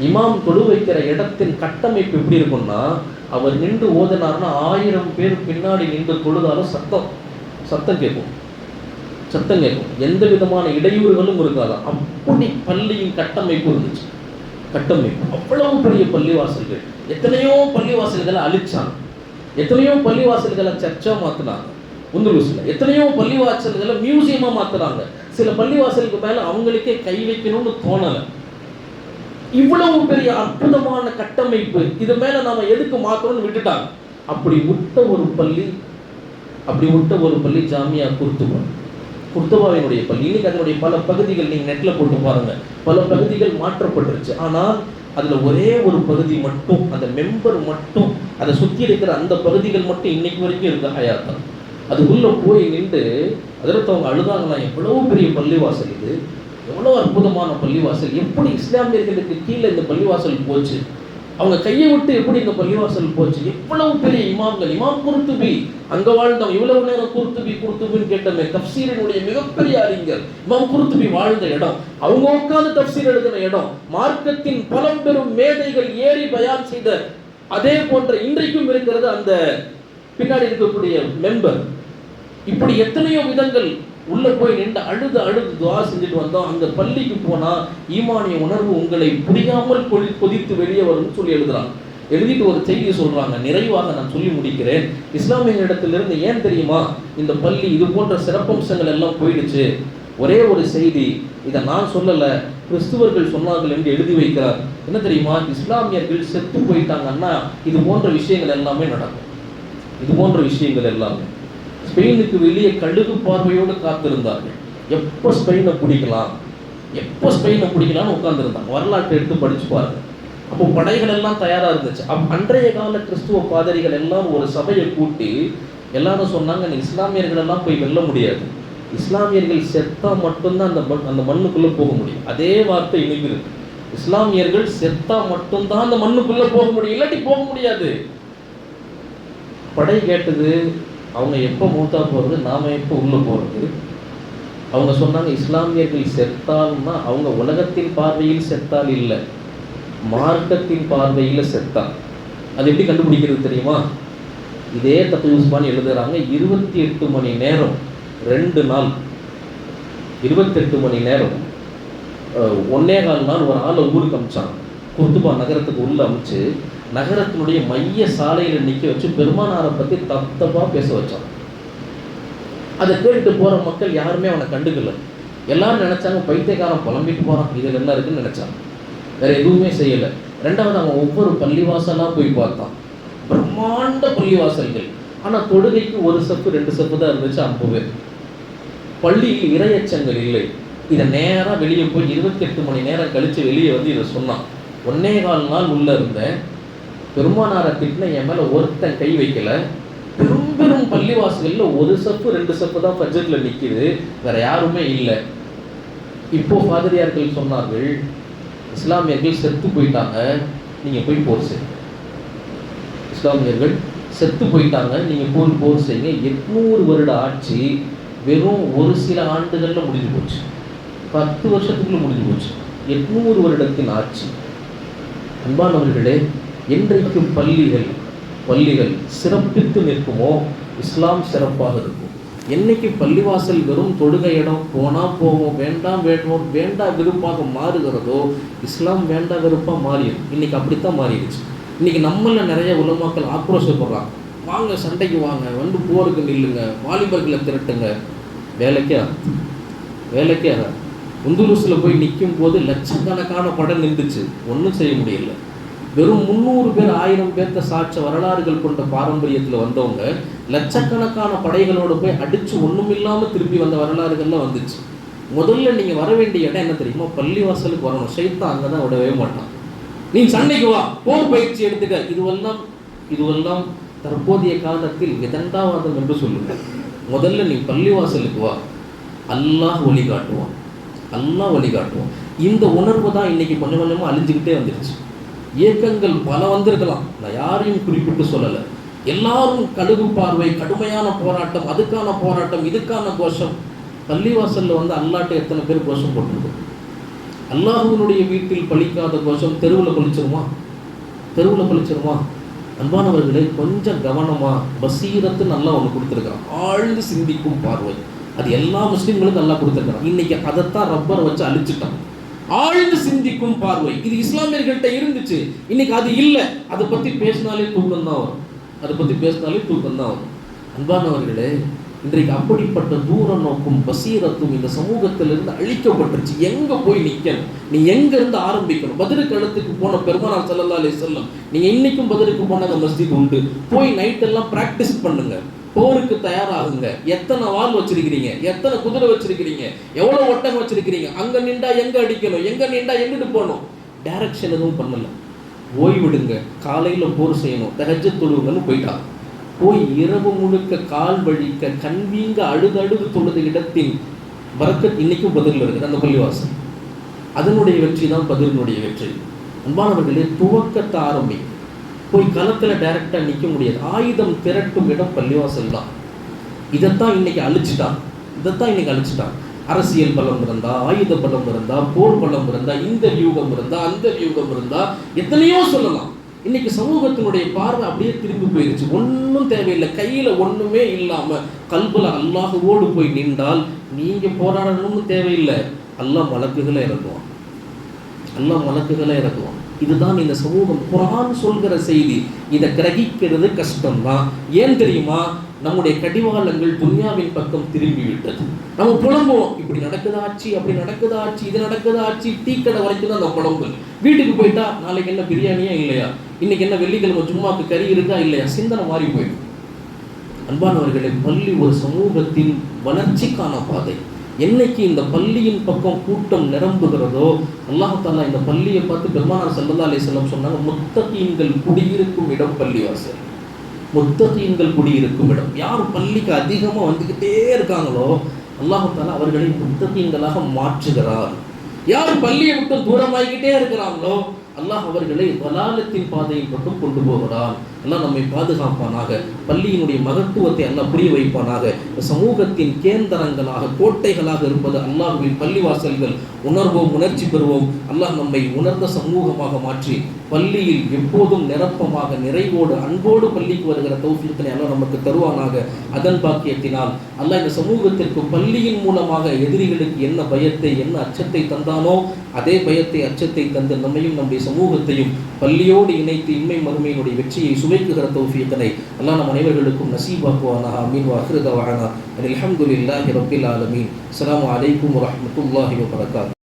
இமாம் தொழு வைக்கிற இடத்தின் கட்டமைப்பு எப்படி இருக்கும்னா, அவர் நின்று ஓதினார்னா 1000 பேர் பின்னாடி நின்று தொழுதாலும் சத்தம் கேட்கும். எந்த விதமான இடையூறுகளும் இருக்காதான். அப்படி பள்ளியின் கட்டமைப்பு இருந்துச்சு. அவ்வளவு பெரிய பள்ளிவாசல்கள். எத்தனையோ பள்ளிவாசல்களை அழிச்சாங்க, எத்தனையோ பள்ளிவாசல்களை சர்ச்சா மாத்தினாங்க. உந்துலுஸ்ல எத்தனையோ பள்ளிவாசல்களை மியூசியமா மாத்துறாங்க. சில பள்ளிவாசலுக்கு மேல அவங்களுக்கே கை வைக்கணும்னு தோணலை. இவ்வளவு பெரிய அற்புதமான கட்டமைப்பு, இது மேல நாம எதுக்கு மாத்தணும்னு விட்டுட்டாங்க. அப்படி விட்ட ஒரு பள்ளி ஜாமியா குர்துபாவினுடைய பள்ளி. இன்னைக்கு அதனுடைய பல பகுதிகள் நீங்க நெட்ல போட்டு பாருங்க, பல பகுதிகள் மாற்றப்பட்டுருச்சு. ஆனால் அதுல ஒரே ஒரு பகுதி மட்டும், அந்த மெம்பர் மட்டும், அதை சுத்தி இருக்கிற அந்த பகுதிகள் மட்டும் இன்னைக்கு வரைக்கும் இருக்கு ஹயாத்தா. அதுக்குள்ள போய் நின்று அதற்கு அவங்க அழுதாங்கன்னா, எவ்வளவு பெரிய பள்ளிவாசல் இது, எவ்வளவு அற்புதமான பள்ளிவாசல், எப்படி இஸ்லாமியர்களுக்கு கீழே இந்த பள்ளிவாசல் போச்சு, அவங்க கையை விட்டு எப்படி இந்த பள்ளிவாசல் போச்சு, எவ்வளவு பெரிய இமாம்கள். இமாம் குர்துபி அங்க வாழ்ந்தவங்க. இவ்வளவு நேரம் குர்துபின்னு கேட்டமே, தஃப்சீரினுடைய மிகப்பெரிய அறிஞர் இமாம் குர்துபி வாழ்ந்த இடம், அவங்க உட்கார்ந்து தஃப்சீர் எழுதின இடம், மார்க்கத்தின் பழம்பெரும் மேதைகள் ஏறி பயான் செய்த அதே போன்ற இன்றைக்கும் இருக்கிறது அந்த பின்னாடி இருக்கக்கூடிய மெம்பர். இப்படி எத்தனையோ விதங்கள் உள்ள போய் நின்று அழுது துவா செஞ்சுட்டு வந்தோம். அந்த பள்ளிக்கு போனா ஈமானிய உணர்வு உங்களை புரியாமல் கொதித்து வெளியே வரும்னு சொல்லி எழுதிட்டு ஒரு செய்தியை சொல்றாங்க. நிறைவாக நான் சொல்லி முடிக்கிறேன். இஸ்லாமிய இடத்திலிருந்து ஏன் தெரியுமா இந்த பள்ளி இது போன்ற சிறப்பம்சங்கள் எல்லாம் போயிடுச்சு? ஒரே ஒரு செய்தி, இதை நான் சொல்லல, கிறிஸ்துவர்கள் சொன்னார்கள் என்று எழுதி வைக்கிறார். என்ன தெரியுமா? இஸ்லாமியர்கள் செத்து போயிட்டாங்கன்னா இது போன்ற விஷயங்கள் எல்லாமே நடக்கும். ஸ்பெயினுக்கு வெளியே கழுகு பார்வையோடு காத்திருந்தார்கள். எப்போ ஸ்பெயினை பிடிக்கலாம்னு உட்கார்ந்துருந்தாங்க. வரலாற்றை எடுத்து படிச்சு பாருங்க. அப்போ படைகள் எல்லாம் தயாரா இருந்துச்சு. அன்றைய கால கிறிஸ்துவ பாதிரிகள் எல்லாம் ஒரு சபையை கூட்டி எல்லாரும் சொன்னாங்க, நீ இஸ்லாமியர்கள் எல்லாம் போய் வெல்ல முடியாது, இஸ்லாமியர்கள் செத்தா மட்டும்தான் அந்த மண்ணுக்குள்ள போக முடியும். அதே வார்த்தை இன்னைக்கு இருக்கு. இஸ்லாமியர்கள் செத்தா மட்டும்தான் அந்த மண்ணுக்குள்ள போக முடியும், இல்லாட்டி போக முடியாது. படை கேட்டது, அவங்க எப்போ மூத்தா போகிறது, நாம எப்போ உள்ள போகிறது? அவங்க சொன்னாங்க, இஸ்லாமியர்கள் செத்தால்னா அவங்க உலகத்தின் பார்வையில் செத்தால் இல்லை, மார்க்கத்தின் பார்வையில் செத்தால். அது எப்படி கண்டுபிடிக்கிறது தெரியுமா? இதே தக்யூஸ்மான் எழுதுறாங்க, 28 மணி நேரம் 2 நாள் 28 மணி நேரம் 1.25 நாள் ஒரு ஆளை ஊருக்கு அமிச்சாங்க. குர்துபா நகரத்துக்கு உள்ள அமிச்சு நகரத்தினுடைய மைய சாலையில் நிற்க வச்சு பெருமானாரை பற்றி தப்பா பேச வச்சான். அதை கேட்டு போகிற மக்கள் யாருமே அவனை கண்டுக்கல. எல்லாரும் நினைச்சாங்க, பைத்தியக்காரன் புலம்பிட்டு போகிறான், இதில் என்ன இருக்குன்னு நினைச்சாங்க. வேற எதுவுமே செய்யலை. ரெண்டாவது, அவன் ஒவ்வொரு பள்ளிவாசலாக போய் பார்த்தான். பிரம்மாண்ட பள்ளிவாசல்கள். ஆனால் தொழுகைக்கு 1 சப்பு 2 சப்பு தான் இருந்துச்சு. 50 பேர். பள்ளியில் இரையச்சங்கள் இல்லை. இதை நேராக வெளியே போய் 28 மணி நேரம் கழித்து வெளியே வந்து இதை சொன்னான். 1.25 நாள் உள்ள இருந்தேன், பெருமானாரை திட்டின என் மேலே ஒருத்தன் கை வைக்கல. பெரும் பள்ளிவாசல்ல 1 சப்பு 2 சப்பு தான் பட்ஜெட்ல நிற்கிது, வேற யாருமே இல்லை. இப்போ பாதிரியார்கள் சொன்னார்கள், இஸ்லாமியர்கள் செத்து போயிட்டாங்க, நீங்க போய் போர் செய்யுங்க. இஸ்லாமியர்கள் செத்து போயிட்டாங்க, நீங்க போர் செய்யுங்க. 800 வருட ஆட்சி வெறும் ஒரு சில ஆண்டுகள்ல முடிஞ்சு போச்சு. 10 வருஷத்துக்குள்ள முடிஞ்சு போச்சு. 800 வருடத்தின் ஆட்சி. அன்பானவர்களே, என்றைக்கு பள்ளிகள் சிறப்பித்து நிற்குமோ இஸ்லாம் சிறப்பாக இருக்கும். என்னைக்கு பள்ளிவாசல் வெறும் தொழுகை இடம், போனால் போவோம், வேண்டாம் விருப்பாக மாறுகிறதோ இஸ்லாம் வேண்டா வெறுப்பாக மாறிடும். இன்னைக்கு அப்படித்தான் மாறிடுச்சு. இன்னைக்கு நம்மள நிறைய உலமாக்கள் ஆக்ரோஷப்படுறாங்க, வாங்க சண்டைக்கு வாங்க, வந்து போருக்கு நில்லுங்க, வாலிபர்களை திரட்டுங்க. வேலைக்கே ஆகாது. உந்துருஸில் போய் நிற்கும் போது லட்சக்கணக்கான படம் நின்றுச்சு, ஒன்றும் செய்ய முடியல. வெறும் 300 பேர் 1000 பேர்த்த சாட்ச வரலாறுகள் கொண்ட பாரம்பரியத்தில் வந்தவங்க லட்சக்கணக்கான படைகளோடு போய் அடித்து ஒன்றும் இல்லாமல் திரும்பி வந்த வரலாறுகள்லாம் வந்துச்சு. முதல்ல நீங்கள் வர வேண்டிய இடம் என்ன தெரியுமா? பள்ளிவாசலுக்கு வரணும். ஷைத்தான் அங்கே தான் விடவே மாட்டான். நீ சண்டைக்கு வா, போர் பயிற்சி எடுத்துக்க, இதுவெல்லாம் தற்போதைய காலத்தில் விதண்டாவாதம் என்று சொல்லுங்கள். முதல்ல நீ பள்ளிவாசலுக்கு வா, அல்லாஹ் வழிகாட்டுவான். இந்த உணர்வு தான் இன்னைக்கு கொஞ்சம் கொஞ்சமாக அழிஞ்சுக்கிட்டே வந்துருச்சு. இயக்கங்கள் பல வந்திருக்கலாம், நான் யாரையும் குறிப்பிட்டு சொல்லலை. எல்லாரும் கடுகு பார்வை, கடுமையான போராட்டம், அதுக்கான போராட்டம், இதுக்கான கோஷம். பள்ளிவாசலில் வந்து அல்லாட்ட எத்தனை பேர் கோஷம் போட்டிருக்கோம்? அல்லாஹ்வினுடைய வீட்டில் பலிக்காத கோஷம் தெருவில் பழிச்சிருமா? அன்பானவர்களே, கொஞ்சம் கவனமா, பசீரத்து நல்லா ஒன்று கொடுத்துருக்கான், ஆழ்ந்து சிந்திக்கும் பார்வை. அது எல்லா முஸ்லீம்களுக்கும் நல்லா கொடுத்துருக்கான். இன்னைக்கு அதைத்தான் ரப்பரை வச்சு அழிச்சுட்டான். ஆழ்ந்து சிந்திக்கும் பார்வை இது இஸ்லாமியர்கள்ட்ட இருந்துச்சு, இன்னைக்கு அது இல்லை. அதை பற்றி பேசினாலே தூக்கம் தான் வரும். அன்பானவர்களே, இன்றைக்கு அப்படிப்பட்ட தூர நோக்கும் பசீரத்தும் இந்த சமூகத்திலிருந்து அழிக்கப்பட்டுருச்சு. எங்கே போய் நிற்கணும்? நீ எங்கேருந்து ஆரம்பிக்கணும்? பத்ருக்கு இடத்துக்கு போன பெருமானார் ஸல்லல்லாஹு அலைஹி வஸல்லம், நீங்கள் இன்னைக்கும் பத்ருக்கு போனாங்க, மஸ்ஜித் உண்டு, போய் நைட்டெல்லாம் ப்ராக்டிஸ் பண்ணுங்க, போருக்கு தயாராகுங்க. எத்தனை வால் வச்சிருக்கிறீங்க, எத்தனை குதிரை வச்சிருக்கிறீங்க, எவ்வளோ ஒட்டகம் வச்சிருக்கிறீங்க, அங்கே நின்றா எங்கே அடிக்கணும், எங்கே நின்றா எங்கிட்டு போகணும், டைரக்ஷன் எதுவும் பண்ணல. ஓய்விடுங்க, காலையில் போர் செய்யணும், தஹஜ்ஜத் தொழுவுங்கன்னு போயிட்டா. போய் இரவு முழுக்க கால் வழிக்க கண்வீங்க அழுது தொழுத இடத்தின் பரக்கத் இன்னைக்கும் பதிலில் இருக்குது. அந்த பள்ளிவாசல் அதனுடைய வெற்றி தான் பதிலினுடைய வெற்றி. அன்பானவர்களே, துவக்கத்தை ஆரம்பி. போய் களத்தில் டைரக்டாக நிற்க முடியாது. ஆயுதம் திரட்டும் இடம் பள்ளிவாசல் தான். இதைத்தான் இன்னைக்கு அழிச்சிட்டான். அரசியல் பலம் இருந்தா, ஆயுத பலம் இருந்தா, போர் பலம் இருந்தா, இந்த வியூகம் இருந்தா, அந்த வியூகம் இருந்தா, எத்தனையோ சொல்லலாம். இன்னைக்கு சமூகத்தினுடைய பார்வை அப்படியே திரும்பி போயிருச்சு. ஒன்றும் தேவையில்லை, கையில் ஒன்றுமே இல்லாமல் கல்புல அல்லாஹுவோடு போய் நின்றால் நீங்க போராடணும்னு தேவையில்லை. அல்லாஹ் மலக்குகளை இறக்குவான். இதுதான் இந்த சமூகம். குர்ஆன் சொல்கிற செய்தி. இதை கிரகிக்கிறது கஷ்டம்தான். ஏன் தெரியுமா? நம்முடைய கடிவாளங்கள் துன்யாவின் பக்கம் திரும்பி விட்டது. நம்ம புலம்புவோம், இப்படி நடக்குதா ஆச்சு, அப்படி நடக்குதா ஆச்சு, இது நடக்குதா ஆச்சு, டீ கடை வரைக்கும் தான் அந்த புலம்பு. வீட்டுக்கு போயிட்டா நாளைக்கு என்ன பிரியாணியா இல்லையா, இன்னைக்கு என்ன வெள்ளிக்கிழமை ஜும்மாக்கு கறி இருக்கா இல்லையா, சிந்தனை மாறி போயிடும். அன்பானவர்களே, பள்ளி ஒரு சமூகத்தின் வளர்ச்சிக்கான பாதை. என்னைக்கு இந்த பள்ளியின் பக்கம் கூட்டம் நிரம்புகிறதோ, அல்லாஹ் தஆலா இந்த பள்ளியை பார்த்து பெருமானார் ஸல்லல்லாஹு அலைஹி வஸல்லம் சொன்னாங்க, முத்தகீன்கள் குடியிருக்கும் இடம் பள்ளிவாசல். முத்தகீன்கள் குடியிருக்கும் இடம். யார் பள்ளிக்கு அதிகமாக வந்துக்கிட்டே இருக்காங்களோ அல்லாஹ் தஆலா அவர்களை முத்தகீன்களாக மாற்றுகிறார். யார் பள்ளியை விட்டு தூரமாகிக்கிட்டே இருக்கிறாங்களோ அல்லாஹ் அவர்களை வலாலத்தின் பாதையின் பக்கம் கொண்டு போகிறான். அல்லாஹ் நம்மை பாதுகாப்பானாக. பள்ளியினுடைய மகத்துவத்தை அல்லாஹ் புரிய வைப்பானாக. சமூகத்தின் கேந்திரங்களாக, கோட்டைகளாக இருப்பது அல்லாஹ்வின் பள்ளிவாசல்கள். உணர்வோம், உணர்ச்சி பெறுவோம். அல்லாஹ் நம்மை உணர்ந்த சமூகமாக மாற்றி பள்ளியில் எப்போதும் நிரப்பமாக, நிறைவோடு, அன்போடு பள்ளிக்கு வருகிற தௌஃபீக்கினை அல்லாஹ் நமக்கு தருவானாக. அதன் பாக்கியத்தினால் அல்லாஹ் இந்த சமூகத்திற்கு பள்ளியின் மூலமாக எதிரிகளுக்கு என்ன பயத்தை, என்ன அச்சத்தை தந்தானோ அதே பயத்தை, அச்சத்தை தந்து நம்மையும் நம்முடைய சமூகத்தையும் பள்ளியோடு இணைத்து இன்மை மறுமையினுடைய வெற்றியை சுவைக்குகிற தௌஃபீக்கினை அல்லாஹ் நம் அனைவர்களுக்கும் நசீபாக்குவானாக. ஆமீன். வ ஆகிரு தஅவானா அல்ஹம்துலில்லாஹி ரப்பில் ஆலமீன். அஸ்ஸலாமு அலைக்கும் வ ரஹ்மத்துல்லாஹி வ பரகாத்துஹு.